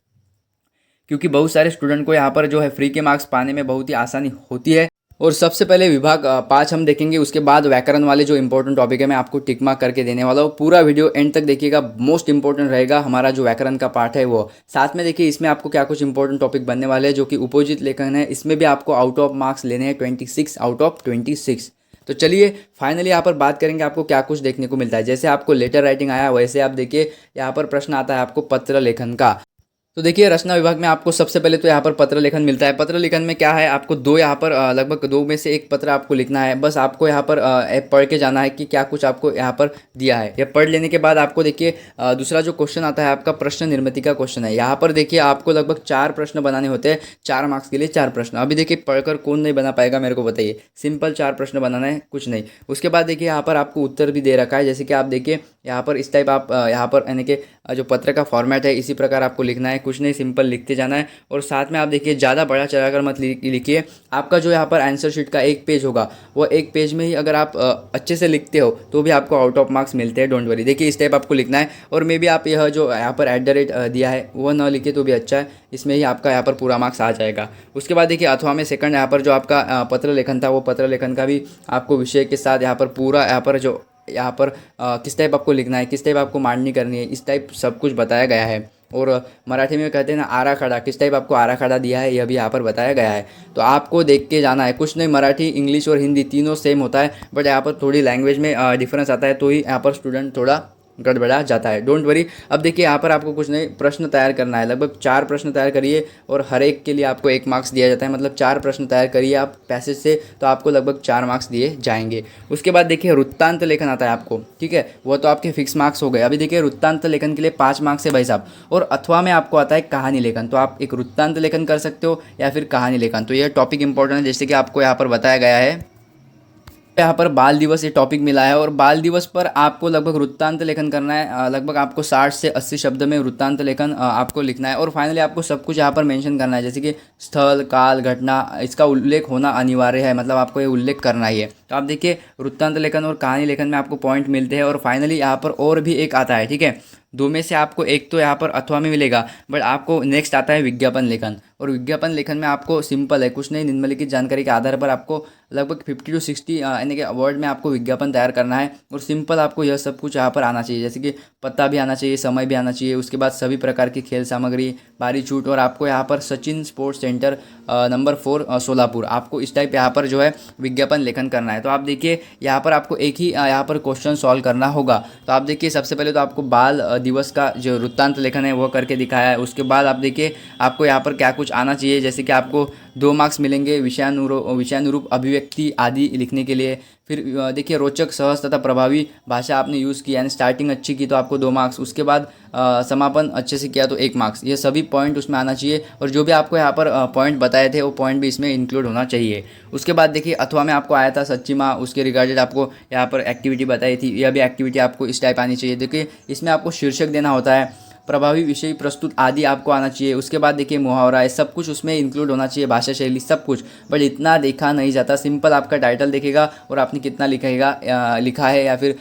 क्योंकि बहुत सारे स्टूडेंट को यहाँ पर जो है फ्री के मार्क्स पाने में बहुत ही आसानी होती है। और सबसे पहले विभाग 5 हम देखेंगे, उसके बाद व्याकरण वाले जो इंपॉर्टेंट टॉपिक है मैं आपको टिक मार्क करके देने वाला हूँ। पूरा वीडियो एंड तक देखिएगा, मोस्ट इंपॉर्टेंट रहेगा हमारा जो व्याकरण का पार्ट है वो। साथ में देखिए इसमें आपको क्या कुछ इंपॉर्टेंट टॉपिक बनने वाले हैं, जो कि उपोजित लेखन है, इसमें भी आपको आउट ऑफ मार्क्स लेने हैं 26 आउट ऑफ 26। तो चलिए फाइनली यहाँ पर बात करेंगे आपको क्या कुछ देखने को मिलता है। जैसे आपको लेटर राइटिंग आया, वैसे आप देखिए यहाँ पर प्रश्न आता है आपको पत्र लेखन का। तो देखिए रचना विभाग में आपको सबसे पहले तो यहाँ पर पत्र लेखन मिलता है। पत्र लेखन में क्या है, आपको दो यहाँ पर लगभग 2 में से 1 पत्र आपको लिखना है। बस आपको यहाँ पर पढ़ के जाना है कि क्या कुछ आपको यहाँ पर दिया है। यह पढ़ लेने के बाद आपको देखिए दूसरा जो क्वेश्चन आता है आपका प्रश्न निर्मिति का क्वेश्चन है। यहाँ पर देखिए आपको लगभग 4 प्रश्न बनाने होते हैं, 4 मार्क्स के लिए 4 प्रश्न। अभी देखिए पढ़कर कौन नहीं बना पाएगा मेरे को बताइए, सिंपल 4 प्रश्न बनाना है, कुछ नहीं। उसके बाद देखिए यहाँ पर आपको उत्तर भी दे रखा है, जैसे कि आप देखिए यहाँ पर इस टाइप आप यहाँ पर यानी कि जो पत्र का फॉर्मेट है इसी प्रकार आपको लिखना है, कुछ नहीं, सिंपल लिखते जाना है। और साथ में आप देखिए ज़्यादा बड़ा चढ़ाकर मत लिखिए। आपका जो यहाँ पर आंसर शीट का 1 पेज होगा, वो 1 पेज में ही अगर आप अच्छे से लिखते हो तो भी आपको आउट ऑफ मार्क्स मिलते हैं, डोंट वरी। देखिए इस टाइप आपको लिखना है। और मे भी आप यह जो यहाँ पर @ दिया है वो न लिखे तो भी अच्छा है, इसमें ही आपका यहाँ पर पूरा मार्क्स आ जाएगा। उसके बाद देखिए अथवा में सेकंड यहाँ पर जो आपका पत्र लेखन था, वो पत्र लेखन का भी आपको विषय के साथ यहाँ पर पूरा यहाँ पर जो यहाँ पर किस टाइप आपको लिखना है, किस टाइप आपको मांडनी करनी है, इस टाइप सब कुछ बताया गया है। और मराठी में कहते हैं ना आराखड़ा, किस टाइप आपको आराखड़ा दिया है यह भी यहाँ पर बताया गया है। तो आपको देख के जाना है, कुछ नहीं। मराठी, इंग्लिश और हिंदी तीनों सेम होता है, बट यहाँ पर थोड़ी लैंग्वेज में डिफरेंस आता है, तो ही यहाँ पर स्टूडेंट थोड़ा गड़बड़ा जाता है, डोंट वरी। अब देखिए यहाँ पर आपको कुछ नहीं, प्रश्न तैयार करना है। लगभग 4 प्रश्न तैयार करिए और हर एक के लिए आपको 1 मार्क्स दिया जाता है। मतलब 4 प्रश्न तैयार करिए आप पैसेज से, तो आपको लगभग 4 मार्क्स दिए जाएंगे। उसके बाद देखिए वृत्तांत लेखन आता है आपको, ठीक है, वो तो आपके फिक्स मार्क्स हो गए। अभी देखिए वृत्तांत लेखन के लिए 5 मार्क्स है भाई साहब। और अथवा में आपको आता है कहानी लेखन, तो आप एक वृत्तांत लेखन कर सकते हो या फिर कहानी लेखन। तो यह टॉपिक इंपॉर्टेंट है, जैसे कि आपको यहाँ पर बताया गया है। यहाँ पर बाल दिवस ये टॉपिक मिला है और बाल दिवस पर आपको लगभग वृत्तांत लेखन करना है। लगभग आपको 60 से 80 शब्द में वृत्तांत लेखन आपको लिखना है। और फाइनली आपको सब कुछ यहाँ पर मेंशन करना है, जैसे कि स्थल, काल, घटना, इसका उल्लेख होना अनिवार्य है, मतलब आपको ये उल्लेख करना ही है। तो आप देखिए वृत्तांत लेखन और कहानी लेखन में आपको पॉइंट मिलते हैं। और फाइनली यहाँ पर और भी एक आता है, ठीक है, 2 में से आपको एक तो यहाँ पर अथवा में मिलेगा, बट आपको नेक्स्ट आता है विज्ञापन लेखन। और विज्ञापन लेखन में आपको सिंपल है, कुछ नहीं, निम्नलिखित जानकारी के आधार पर आपको लगभग 50 से 60 यानी कि वर्ड में आपको विज्ञापन तैयार करना है। और सिंपल आपको यह सब कुछ यहाँ पर आना चाहिए, जैसे कि पता भी आना चाहिए, समय भी आना चाहिए। उसके बाद सभी प्रकार की खेल सामग्री, बारी छूट। और आपको यहाँ पर Sachin sports centre number 4 Solapur, आपको इस टाइप यहाँ पर जो है विज्ञापन लेखन करना है। तो आप देखिए यहाँ पर आपको एक ही यहाँ पर क्वेश्चन सॉल्व करना होगा। तो आप देखिए सबसे पहले तो आपको बाल दिवस का जो वृत्तांत लेखन है वो करके दिखाया है। उसके बाद आप देखिए आपको यहाँ पर क्या कुछ आना चाहिए, जैसे कि आपको 2 मार्क्स मिलेंगे विषयानुरूप अभिव्यक्ति आदि लिखने के लिए। फिर देखिए रोचक, सहज तथा प्रभावी भाषा आपने यूज़ की, यानी स्टार्टिंग अच्छी की तो आपको 2 मार्क्स। उसके बाद समापन अच्छे से किया तो 1 मार्क्स। ये सभी पॉइंट उसमें आना चाहिए। और जो भी आपको यहाँ पर पॉइंट बताए थे वो पॉइंट भी इसमें इंक्लूड होना चाहिए। उसके बाद देखिए अथवा में आपको आया था सच्ची माँ, उसके रिगार्डेड आपको यहाँ पर एक्टिविटी बताई थी, यह भी एक्टिविटी आपको इस टाइप आनी चाहिए। देखिए इसमें आपको शीर्षक देना होता है, प्रभावी विषय प्रस्तुत आदि आपको आना चाहिए। उसके बाद देखिए मुहावरा है, सब कुछ उसमें इंक्लूड होना चाहिए, भाषा शैली सब कुछ, बट इतना देखा नहीं जाता। सिंपल आपका टाइटल देखेगा और आपने कितना लिखा है या फिर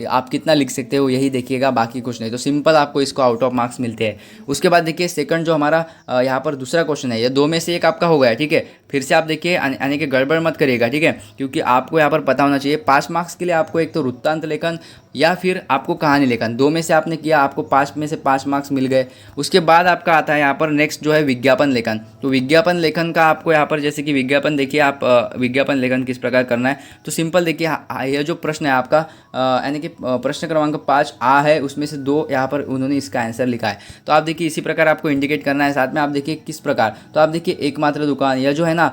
आप कितना लिख सकते हो यही देखिएगा, बाकी कुछ नहीं। तो सिंपल आपको इसको आउट ऑफ मार्क्स मिलते हैं। उसके बाद देखिए सेकंड जो हमारा यहाँ पर दूसरा क्वेश्चन है, ये दो में से एक आपका हो गया, ठीक है। फिर से आप देखिए यानी कि गड़बड़ मत करिएगा, ठीक है, क्योंकि आपको यहाँ पर पता होना चाहिए 5 मार्क्स के लिए आपको एक तो वृत्तांत लेखन या फिर आपको कहानी लेखन, दो में से आपने किया, आपको 5 में से 5 मार्क्स मिल गए। उसके बाद आपका आता है यहाँ पर नेक्स्ट जो है विज्ञापन लेखन। तो विज्ञापन लेखन का आपको यहाँ पर जैसे कि विज्ञापन देखिए आप विज्ञापन लेखन किस प्रकार करना है। तो सिंपल देखिए यह जो प्रश्न है आपका यानी कि प्रश्न क्रमांक 5 आ है, उसमें से 2 यहाँ पर उन्होंने इसका आंसर लिखा है। तो आप देखिए इसी प्रकार आपको इंडिकेट करना है। साथ में आप देखिए किस प्रकार, तो आप देखिए एकमात्र दुकान, यह जो है ना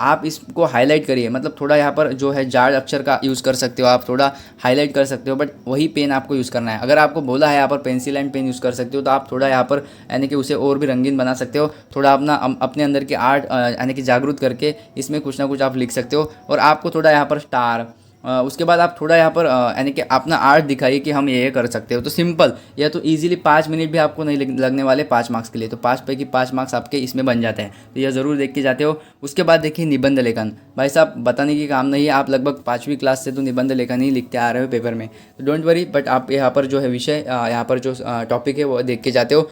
आप इसको हाईलाइट करिए, मतलब थोड़ा यहाँ पर जो है जाड़ अक्षर का यूज़ कर सकते हो, आप थोड़ा हाईलाइट कर सकते हो, बट वही पेन आपको यूज़ करना है। अगर आपको बोला है यहाँ पर पेंसिल एंड पेन यूज़ कर सकते हो, तो आप थोड़ा यहाँ पर यानी कि उसे और भी रंगीन बना सकते हो, थोड़ा अपने अंदर की आर्ट यानी कि जागरूक करके इसमें कुछ ना कुछ आप लिख सकते हो। और आपको थोड़ा यहाँ पर स्टार, उसके बाद आप थोड़ा यहाँ पर यानी कि अपना आर्ट दिखाइए कि हम ये कर सकते हो। तो सिंपल, यह तो इजीली 5 मिनट भी आपको नहीं लगने वाले 5 मार्क्स के लिए। तो 5 पे की 5 मार्क्स आपके इसमें बन जाते हैं, तो यह ज़रूर देख के जाते हो। उसके बाद देखिए निबंध लेखन, भाई साहब बताने की काम नहीं है, आप लगभग 5वीं क्लास से तो निबंध लेखन ही लिखते आ रहे हो पेपर में, तो डोंट वरी। बट आप यहाँ पर जो है विषय यहाँ पर जो टॉपिक है वो देख के जाते हो।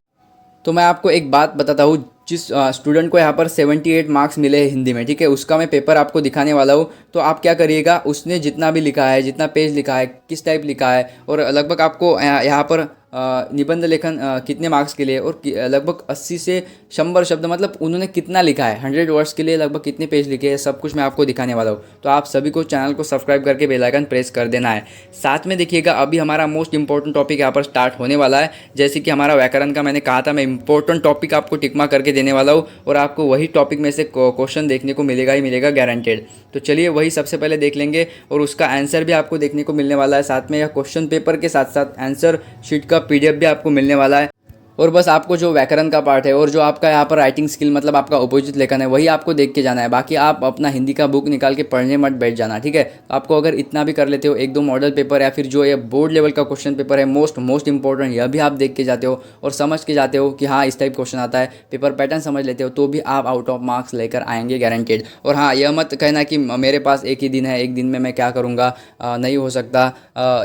तो मैं आपको एक बात बताता हूँ, जिस स्टूडेंट को यहाँ पर 78 मार्क्स मिले हैं हिंदी में, ठीक है, उसका मैं पेपर आपको दिखाने वाला हूँ। तो आप क्या करिएगा, उसने जितना भी लिखा है, जितना पेज लिखा है, किस टाइप लिखा है, और लगभग आपको यहाँ पर निबंध लेखन कितने मार्क्स के लिए, और लगभग 80 से 100 शब्द, मतलब उन्होंने कितना लिखा है, 100 वर्ड्स के लिए लगभग कितने पेज लिखे हैं, सब कुछ मैं आपको दिखाने वाला हूँ। तो आप सभी को चैनल को सब्सक्राइब करके बेल आइकन प्रेस कर देना है। साथ में देखिएगा अभी हमारा मोस्ट इंपॉर्टेंट टॉपिक यहाँ पर स्टार्ट होने वाला है। जैसे कि हमारा व्याकरण का मैंने कहा था, मैं इंपॉर्टेंट टॉपिक आपको टिक मार्क करके देने वाला हूँ, और आपको वही टॉपिक में से क्वेश्चन देखने को मिलेगा ही मिलेगा, गारंटेड। तो चलिए वही सबसे पहले देख लेंगे, और उसका आंसर भी आपको देखने को मिलने वाला है। साथ में यह क्वेश्चन पेपर के साथ साथ आंसर शीट का PDF भी आपको मिलने वाला है। और बस आपको जो व्याकरण का पार्ट है और जो आपका यहाँ पर राइटिंग स्किल, मतलब आपका अपोजिट लेखन है, वही आपको देख के जाना है। बाकी आप अपना हिंदी का बुक निकाल के पढ़ने मत बैठ जाना, ठीक है। तो आपको अगर इतना भी कर लेते हो, 1-2 मॉडल पेपर या फिर जो ये बोर्ड लेवल का क्वेश्चन पेपर है मोस्ट इंपॉर्टेंट, यह भी आप देख के जाते हो और समझ के जाते हो कि हाँ इस टाइप क्वेश्चन आता है, पेपर पैटर्न समझ लेते हो, तो भी आप आउट ऑफ मार्क्स लेकर आएंगे गारंटेड। और हाँ, यह मत कहना कि मेरे पास एक ही दिन है, एक दिन में मैं क्या करूँगा, नहीं हो सकता,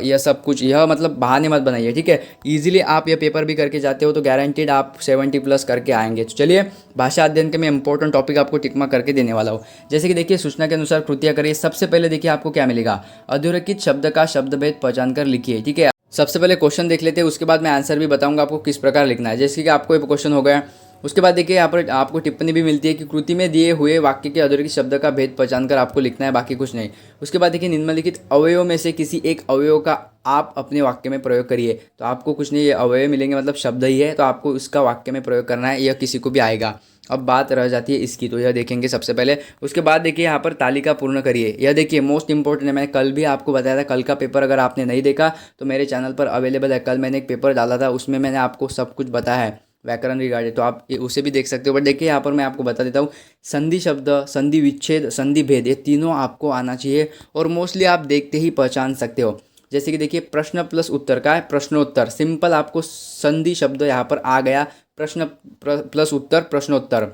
यह सब कुछ, यह मतलब बहाने मत बनाइए, ठीक है। ईजिली आप यह पेपर भी करके जाते हो तो गारंटेड आप 70+ करके आएंगे। तो चलिए भाषा अध्ययन के मैं इंपॉर्टेंट टॉपिक आपको टिक मार्क करके देने वाला हूँ। जैसे कि देखिए सूचना के अनुसार कृतियाँ करिए। सबसे पहले देखिए आपको क्या मिलेगा, अधोरेखित शब्द का शब्दभेद पहचान कर लिखिए, ठीक है। सबसे पहले क्वेश्चन देख लेते हैं, उसके बाद मैं आंसर भी बताऊंगा आपको किस प्रकार लिखना है। जैसे कि आपको एक क्वेश्चन हो गया, उसके बाद देखिए यहाँ पर आपको टिप्पणी भी मिलती है कि कृति में दिए हुए वाक्य के अधोरेखित शब्द का भेद पहचान कर आपको लिखना है, बाकी कुछ नहीं। उसके बाद देखिए निम्नलिखित अवयवों में से किसी एक अवयव का आप अपने वाक्य में प्रयोग करिए। तो आपको कुछ नहीं, ये अवयव मिलेंगे मतलब शब्द ही है, तो आपको इसका वाक्य में प्रयोग करना है, यह किसी को भी आएगा। अब बात रह जाती है इसकी, तो यह देखेंगे सबसे पहले। उसके बाद देखिए यहाँ पर तालिका पूर्ण करिए, यह देखिए मोस्ट इंपॉर्टेंट है। मैंने कल भी आपको बताया था, कल का पेपर अगर आपने नहीं देखा तो मेरे चैनल पर अवेलेबल है। कल मैंने एक पेपर डाला था, उसमें मैंने आपको सब कुछ बताया है व्याकरण रिगार्डेड, तो आप उसे भी देख सकते हो। बट देखिए यहाँ पर मैं आपको बता देता हूँ, संधि शब्द, संधि विच्छेद, संधि भेद, ये तीनों आपको आना चाहिए, और मोस्टली आप देखते ही पहचान सकते हो। जैसे कि देखिए प्रश्न प्लस उत्तर का है प्रश्नोत्तर, सिंपल आपको संधि शब्द यहाँ पर आ गया, प्रश्न प्लस उत्तर प्रश्नोत्तर।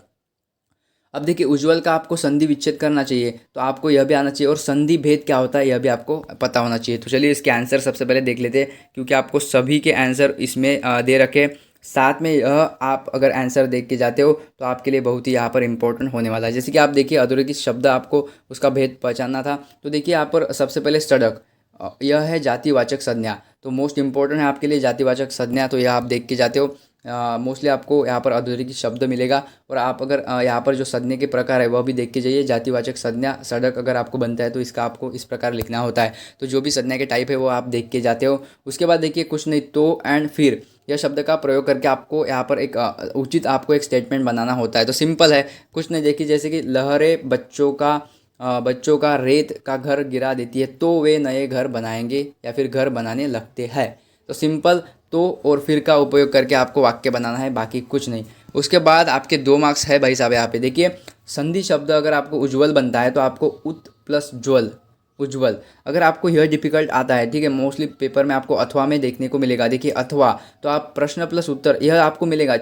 अब देखिए उज्ज्वल का आपको संधि विच्छेद करना चाहिए, तो आपको यह भी आना चाहिए, और संधि भेद क्या होता है यह भी आपको पता होना चाहिए। तो चलिए इसके आंसर सबसे पहले देख लेते हैं, क्योंकि आपको सभी के आंसर इसमें दे रखे। साथ में यह आप अगर आंसर देख के जाते हो तो आपके लिए बहुत ही यहाँ पर इंपॉर्टेंट होने वाला है। जैसे कि आप देखिए अधोरेखित शब्द, आपको उसका भेद पहचानना था। तो देखिए यहाँ पर सबसे पहले सड़क, यह है जातिवाचक संज्ञा, तो मोस्ट इंपॉर्टेंट है आपके लिए जातिवाचक संज्ञा, तो यह आप देख के जाते हो। मोस्टली आपको यहाँ पर अधोरेखित शब्द मिलेगा, और आप अगर यहाँ पर जो संज्ञा के प्रकार है वह भी देख के जाइए। जातिवाचक संज्ञा सड़क अगर आपको बनता है तो इसका आपको इस प्रकार लिखना होता है। तो जो भी संज्ञा के टाइप है वो आप देख के जाते हो। उसके बाद देखिए कुछ नहीं, तो एंड फिर, यह शब्द का प्रयोग करके आपको यहाँ पर एक उचित आपको एक स्टेटमेंट बनाना होता है। तो सिंपल है, कुछ नहीं, देखिए जैसे कि लहरें बच्चों का रेत का घर गिरा देती है, तो वे नए घर बनाएंगे या फिर घर बनाने लगते हैं। तो सिंपल तो और फिर का उपयोग करके आपको वाक्य बनाना है, बाकी कुछ नहीं। उसके बाद आपके 2 मार्क्स है भाई साहब। यहाँ पे देखिए संधि शब्द अगर आपको उज्ज्वल बनता है तो आपको उत प्लस ज्वल, उज्ज्वल। अगर आपको यह डिफिकल्ट आता है, ठीक है, मोस्टली पेपर में आपको अथवा में देखने को मिलेगा। देखिए अथवा, तो आप प्रश्न प्लस उत्तर यह आपको मिलेगा।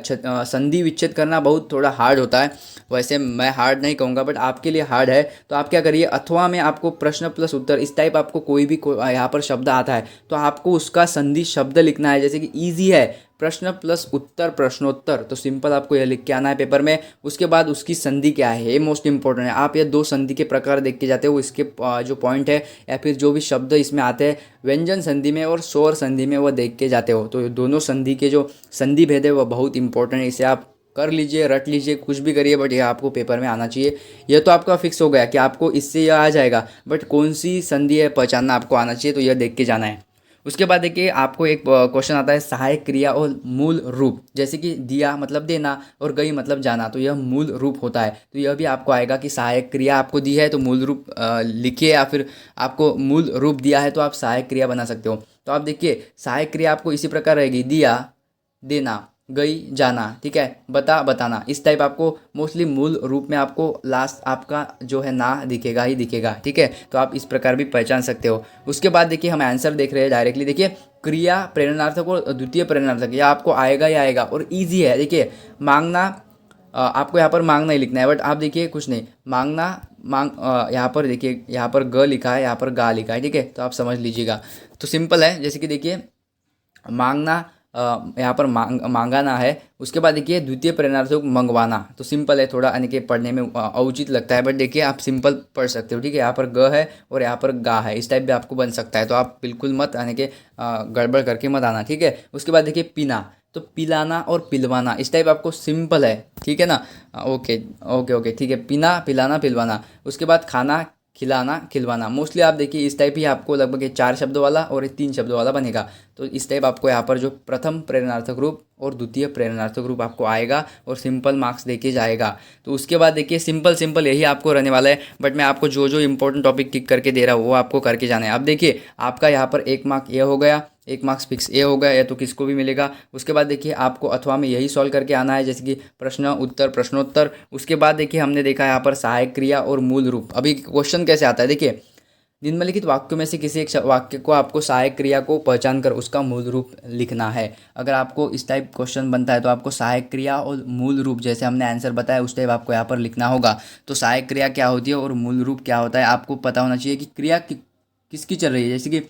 संधि विच्छेद करना बहुत थोड़ा हार्ड होता है, वैसे मैं हार्ड नहीं कहूँगा बट आपके लिए हार्ड है। तो आप क्या करिए, अथवा में आपको प्रश्न प्लस उत्तर इस टाइप आपको कोई भी यहाँ पर शब्द आता है तो आपको उसका संधि शब्द लिखना है। जैसे कि ईजी है, प्रश्न प्लस उत्तर प्रश्नोत्तर, तो सिंपल आपको यह लिख के आना है पेपर में। उसके बाद उसकी संधि क्या है, ये मोस्ट इंपॉर्टेंट है। आप ये दो संधि के प्रकार देख के जाते हो, इसके जो पॉइंट है या फिर जो भी शब्द इसमें आते हैं व्यंजन संधि में और स्वर संधि में, वो देख के जाते हो। तो ये दोनों संधि के जो संधि भेद है वो बहुत इंपॉर्टेंट है। इसे आप कर लीजिए, रट लीजिए, कुछ भी करिए, बट यह आपको पेपर में आना चाहिए। यह तो आपका फिक्स हो गया कि आपको इससे यह आ जाएगा, बट कौन सी संधि है पहचानना आपको आना चाहिए, तो यह देख के जाना है। उसके बाद देखिए आपको एक क्वेश्चन आता है सहायक क्रिया और मूल रूप। जैसे कि दिया मतलब देना और गई मतलब जाना, तो यह मूल रूप होता है। तो यह भी आपको आएगा कि सहायक क्रिया आपको दी है तो मूल रूप लिखिए, या फिर आपको मूल रूप दिया है तो आप सहायक क्रिया बना सकते हो। तो आप देखिए सहायक क्रिया आपको इसी प्रकार रहेगी, दिया देना, गई जाना, ठीक है, बता बताना। इस टाइप आपको मोस्टली मूल रूप में आपको लास्ट आपका जो है ना दिखेगा ही दिखेगा, ठीक है। तो आप इस प्रकार भी पहचान सकते हो। उसके बाद देखिए हम आंसर देख रहे हैं डायरेक्टली। देखिए क्रिया प्रेरणार्थक और द्वितीय प्रेरणार्थक, यह आपको आएगा ही आएगा और ईजी है। देखिए मांगना, आपको यहाँ पर मांगना ही लिखना है, बट आप देखिए कुछ नहीं, मांगना यहाँ पर देखिए, यहाँ पर ग लिखा है, यहाँ पर गा लिखा है, ठीक है, तो आप समझ लीजिएगा। तो सिंपल है, जैसे कि देखिए मांगना यहाँ पर मांगाना है। उसके बाद देखिए द्वितीय प्रेरणार्थक मंगवाना, तो सिंपल है, थोड़ा यानी कि पढ़ने में औचित लगता है, बट देखिए आप सिंपल पढ़ सकते हो, ठीक है। यहाँ पर ग है और यहाँ पर गा है, इस टाइप भी आपको बन सकता है। तो आप बिल्कुल मत यानी कि गड़बड़ करके मत आना, ठीक है। उसके बाद देखिए पीना, तो पिलाना और पिलवाना, इस टाइप आपको सिंपल है, ठीक है ना। ओके ओके ओके, ठीक है, पीना पिलाना पिलवाना। उसके बाद खाना खिलाना खिलवाना। मोस्टली आप देखिए इस टाइप ही आपको लगभग ये 4 शब्दों वाला और 3 शब्दों वाला बनेगा। तो इस टाइप आपको यहाँ पर जो प्रथम प्रेरणार्थक रूप और द्वितीय प्रेरणार्थक रूप आपको आएगा और सिंपल मार्क्स देके जाएगा। तो उसके बाद देखिए सिंपल सिंपल यही आपको रहने वाला है, बट मैं आपको जो जो इंपॉर्टेंट टॉपिक टिक करके दे रहा हूँ वो आपको करके जाना है। अब देखिए आपका यहाँ पर 1 मार्क ये हो गया, 1 मार्क्स फिक्स ये हो गया, या तो किसको भी मिलेगा। उसके बाद देखिए आपको अथवा में यही सॉल्व करके आना है, जैसे कि प्रश्न उत्तर प्रश्नोत्तर। उसके बाद देखिए हमने देखा यहाँ पर सहायक क्रिया और मूल रूप। अभी क्वेश्चन कैसे आता है, देखिए निम्नलिखित वाक्यों में से किसी एक वाक्य को आपको सहायक क्रिया को पहचान कर उसका मूल रूप लिखना है। अगर आपको इस टाइप क्वेश्चन बनता है तो आपको सहायक क्रिया और मूल रूप, जैसे हमने आंसर बताया उस टाइप आपको यहाँ पर लिखना होगा। तो सहायक क्रिया क्या होती है और मूल रूप क्या होता है आपको पता होना चाहिए कि क्रिया किसकी चल रही है। जैसे कि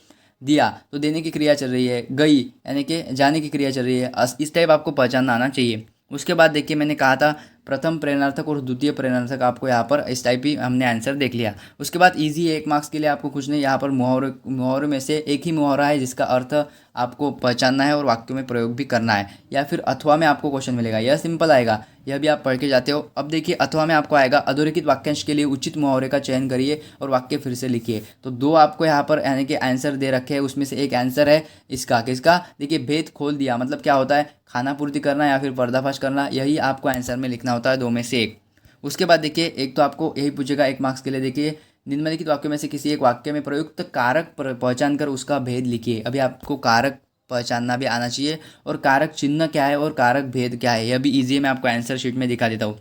दिया तो देने की क्रिया चल रही है, गई यानी कि जाने की क्रिया चल रही है, इस टाइप आपको पहचानना आना चाहिए। उसके बाद देखिए मैंने कहा था प्रथम प्रेरणार्थक और द्वितीय प्रेरणार्थक, आपको यहाँ पर इस टाइप ही हमने आंसर देख लिया। उसके बाद इजी 1 मार्क्स के लिए आपको कुछ नहीं, यहाँ पर मुहावरे में से एक ही मुहावरा है जिसका अर्थ आपको पहचानना है और वाक्यों में प्रयोग भी करना है, या फिर अथवा में आपको क्वेश्चन मिलेगा, यह सिंपल आएगा, यह भी आप पढ़ के जाते हो। अब देखिए अथवा में आपको आएगा अधोरेखित वाक्यांश के लिए उचित मुहावरे का चयन करिए और वाक्य फिर से लिखिए। तो 2 आपको यहाँ पर यानी कि आंसर दे रखे हैं, उसमें से एक आंसर है इसका किसका, देखिए भेद खोल दिया मतलब क्या होता है, खाना पूर्ति करना या फिर पर्दाफाश करना, यही आपको आंसर में लिखना होता है 2 में से एक। उसके बाद देखिए एक तो आपको यही पूछेगा 1 मार्क्स के लिए, देखिए निम्नलिखित वाक्यों में से किसी एक वाक्य में प्रयुक्त कारक पहचान कर उसका भेद लिखिए। अभी आपको कारक पहचानना भी आना चाहिए और कारक चिन्ह क्या है और कारक भेद क्या है, यह भी ईजी है, मैं आपको आंसर शीट में दिखा देता हूँ।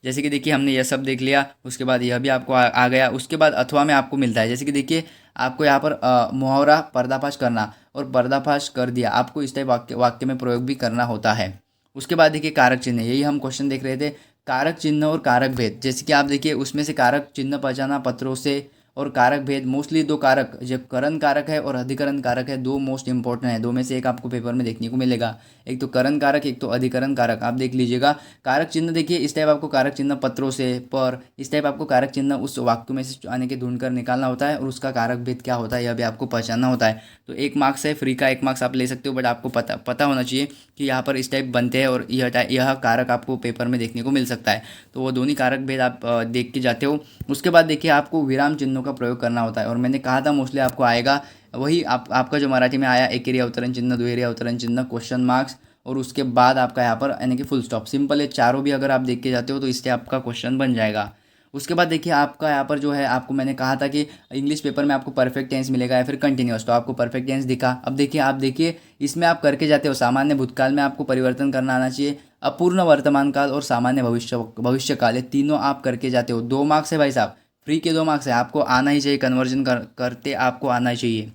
जैसे कि देखिए हमने यह सब देख लिया, उसके बाद यह भी आपको आ गया। उसके बाद अथवा में आपको मिलता है, जैसे कि देखिए आपको यहाँ पर मुहावरा पर्दाफाश करना और पर्दाफाश कर दिया, आपको इस टाइप वाक्य में प्रयोग भी करना होता है। उसके बाद देखिए कारक चिन्ह, यही हम क्वेश्चन देख रहे थे, कारक चिन्ह और कारक भेद। जैसे कि आप देखिए उसमें से कारक चिन्ह पहचाना पत्रों से और कारक भेद, मोस्टली 2 कारक, जो करण कारक है और अधिकरण कारक है, 2 मोस्ट इंपॉर्टेंट है। 2 में से एक आपको पेपर में देखने को मिलेगा, एक तो करण कारक एक तो अधिकरण कारक, आप देख लीजिएगा। कारक चिन्ह देखिए इस टाइप आपको कारक चिन्ह पत्रों से पर, इस टाइप आपको कारक चिन्ह उस वाक्य में से आने के ढूंढ कर निकालना होता है और उसका कारक भेद क्या होता है यह भी आपको पहचानना होता है। तो 1 मार्क्स है, फ्री का 1 मार्क्स आप ले सकते हो, बट आपको पता होना चाहिए कि यहाँ पर इस टाइप बनते हैं और यह कारक आपको पेपर में देखने को मिल सकता है। तो वो दोनों कारक भेद आप देख के जाते हो। उसके बाद देखिए आपको विराम चिन्हों का प्रयोग करना होता है, और मैंने कहा था मोस्टली आपको आएगा वही आपका जो मराठी में आया, एकेरी अवतरण चिन्ह, द्विहेरी अवतरण चिन्ह, क्वेश्चन मार्क्स, और उसके बाद आपका यहाँ पर यानी कि फुल स्टॉप। सिंपल है, चारों भी अगर आप देख के जाते हो तो इससे आपका क्वेश्चन बन जाएगा। उसके बाद देखिए आपका यहाँ पर जो है, आपको मैंने कहा था कि इंग्लिश पेपर में आपको परफेक्ट टेंस मिलेगा या फिर कंटिन्यूअस, तो आपको परफेक्ट टेंस दिखा। अब देखिए आप देखिए इसमें आप करके जाते हो, सामान्य भूतकाल में आपको परिवर्तन करना आना चाहिए, अपूर्ण वर्तमान काल और सामान्य भविष्य काल, ये तीनों आप करके जाते हो। 2 मार्क्स है भाई साहब, फ्री के 2 मार्क्स है, आपको आना ही चाहिए, कन्वर्जन करते आपको आना ही चाहिए।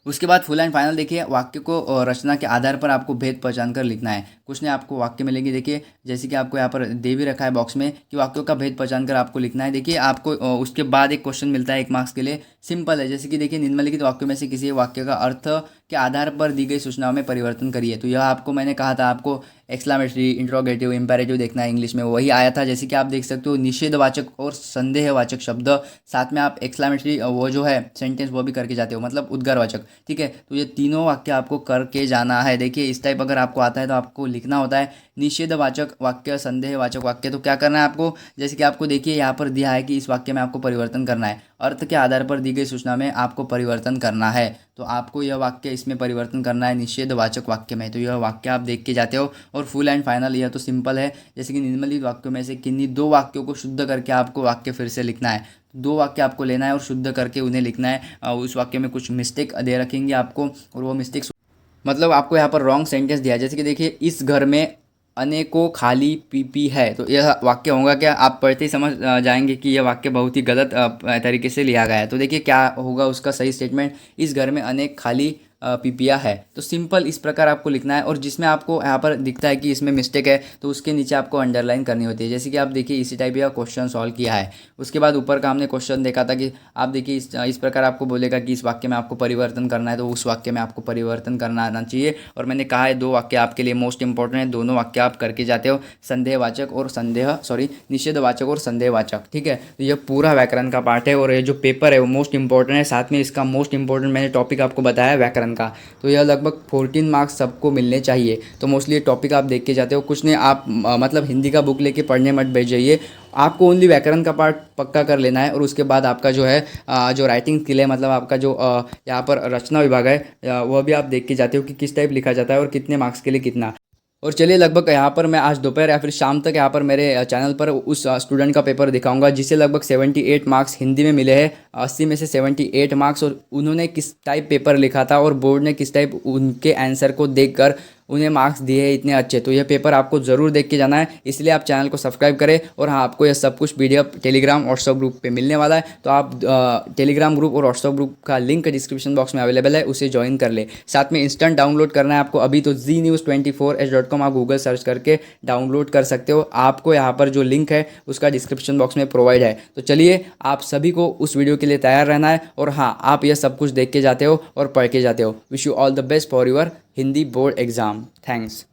उसके बाद फुल एंड फाइनल देखिए, वाक्य को रचना के आधार पर आपको भेद पहचान कर लिखना है। कुछ नहीं आपको वाक्य मिलेंगे, देखिए जैसे कि आपको यहाँ पर दे भी रखा है बॉक्स में कि वाक्यों का भेद पहचान कर आपको लिखना है। देखिए आपको उसके बाद एक क्वेश्चन मिलता है 1 मार्क्स के लिए, सिंपल है, जैसे कि देखिए निम्नलिखित वाक्यों में से किसी वाक्य का अर्थ के आधार पर दी गई सूचनाओं में परिवर्तन करिए। तो यह आपको मैंने कहा था आपको एक्सक्लामेटरी, इंट्रोगेटिव, इंपेरेटिव देखना है, इंग्लिश में वही आया था। जैसे कि आप देख सकते हो निषेधवाचक और संदेहवाचक शब्द, साथ में आप एक्सक्लामेटरी वो जो है सेंटेंस वो भी करके जाते हो, मतलब उद्गारवाचक, ठीक है। तो ये तीनों वाक्य आपको करके जाना है। देखिए इस टाइप अगर आपको आता है तो आपको लिखना होता है निषेधवाचक वाक्य, संदेहवाचक वाक्य। तो क्या करना है आपको, जैसे कि आपको देखिए यहाँ पर दिया है कि इस वाक्य में आपको परिवर्तन करना है, अर्थ के आधार पर दी गई सूचना में आपको परिवर्तन करना है। तो आपको यह वाक्य इसमें परिवर्तन करना है निषेधवाचक वाक्य में। तो यह वाक्य आप देख के जाते हो। और फुल एंड फाइनल यह तो सिंपल है, जैसे कि निम्नलिखित वाक्यों में से किन्हीं 2 वाक्यों को शुद्ध करके आपको वाक्य फिर से लिखना है। 2 वाक्य आपको लेना है और शुद्ध करके उन्हें लिखना है। उस वाक्य में कुछ मिस्टेक दे रखेंगे आपको, और वो मिस्टेक मतलब आपको यहाँ पर रॉन्ग सेंटेंस दिया है। जैसे कि देखिए इस घर में अनेकों खाली पीपी है, तो यह वाक्य होगा क्या, आप पढ़ते ही समझ जाएंगे कि यह वाक्य बहुत ही गलत तरीके से लिया गया है। तो देखिए क्या होगा उसका सही स्टेटमेंट, इस घर में अनेक खाली पीपिया है। तो सिंपल इस प्रकार आपको लिखना है। और जिसमें आपको यहाँ पर दिखता है कि इसमें मिस्टेक है तो उसके नीचे आपको अंडरलाइन करनी होती है। जैसे कि आप देखिए इसी टाइप का क्वेश्चन सॉल्व किया है। उसके बाद ऊपर का हमने क्वेश्चन देखा था कि आप देखिए इस प्रकार आपको बोलेगा कि इस वाक्य में आपको परिवर्तन करना है, तो उस वाक्य में आपको परिवर्तन करना आना चाहिए। और मैंने कहा है 2 वाक्य आपके लिए मोस्ट इंपॉर्टेंट है, दोनों वाक्य आप करके जाते हो, संदेहवाचक और निषेधवाचक और संदेहवाचक, ठीक है। तो यह पूरा व्याकरण का पार्ट है और ये जो पेपर है वो मोस्ट इंपॉर्टेंट है। साथ में इसका मोस्ट इंपॉर्टेंट मैंने टॉपिक आपको बताया व्याकरण का, तो यह लगभग 14 मार्क्स सबको मिलने चाहिए। तो मोस्टली ये टॉपिक आप देख के जाते हो। कुछ नहीं आप मतलब हिंदी का बुक लेके पढ़ने मत बैठ जाइए, आपको ओनली व्याकरण का पार्ट पक्का कर लेना है। और उसके बाद आपका जो है जो राइटिंग स्किल है, मतलब आपका जो यहाँ पर रचना विभाग है वह भी आप देख के जाते हो कि किस टाइप लिखा जाता है और कितने मार्क्स के लिए कितना। और चलिए लगभग यहाँ पर मैं आज दोपहर या फिर शाम तक यहाँ पर मेरे चैनल पर उस स्टूडेंट का पेपर दिखाऊंगा जिसे लगभग 78 मार्क्स हिंदी में मिले हैं, 80 में से 78 मार्क्स। और उन्होंने किस टाइप पेपर लिखा था और बोर्ड ने किस टाइप उनके आंसर को देखकर उन्हें मार्क्स दिए हैं इतने अच्छे। तो यह पेपर आपको ज़रूर देख के जाना है, इसलिए आप चैनल को सब्सक्राइब करें। और हाँ, आपको यह सब कुछ PDF टेलीग्राम व्हाट्सअप ग्रुप पे मिलने वाला है, तो आप टेलीग्राम ग्रुप और व्हाट्सअप ग्रुप का लिंक डिस्क्रिप्शन बॉक्स में अवेलेबल है, उसे ज्वाइन कर ले। साथ में इंस्टेंट डाउनलोड करना है आपको अभी, तो znews24h.com आप गूगल सर्च करके डाउनलोड कर सकते हो। आपको यहाँ पर जो लिंक है उसका डिस्क्रिप्शन बॉक्स में प्रोवाइड है। तो चलिए आप सभी को उस वीडियो के लिए तैयार रहना है। और हाँ, आप यह सब कुछ देख के जाते हो और पढ़ के जाते हो। Wish you all the best for your Hindi board exam. Thanks.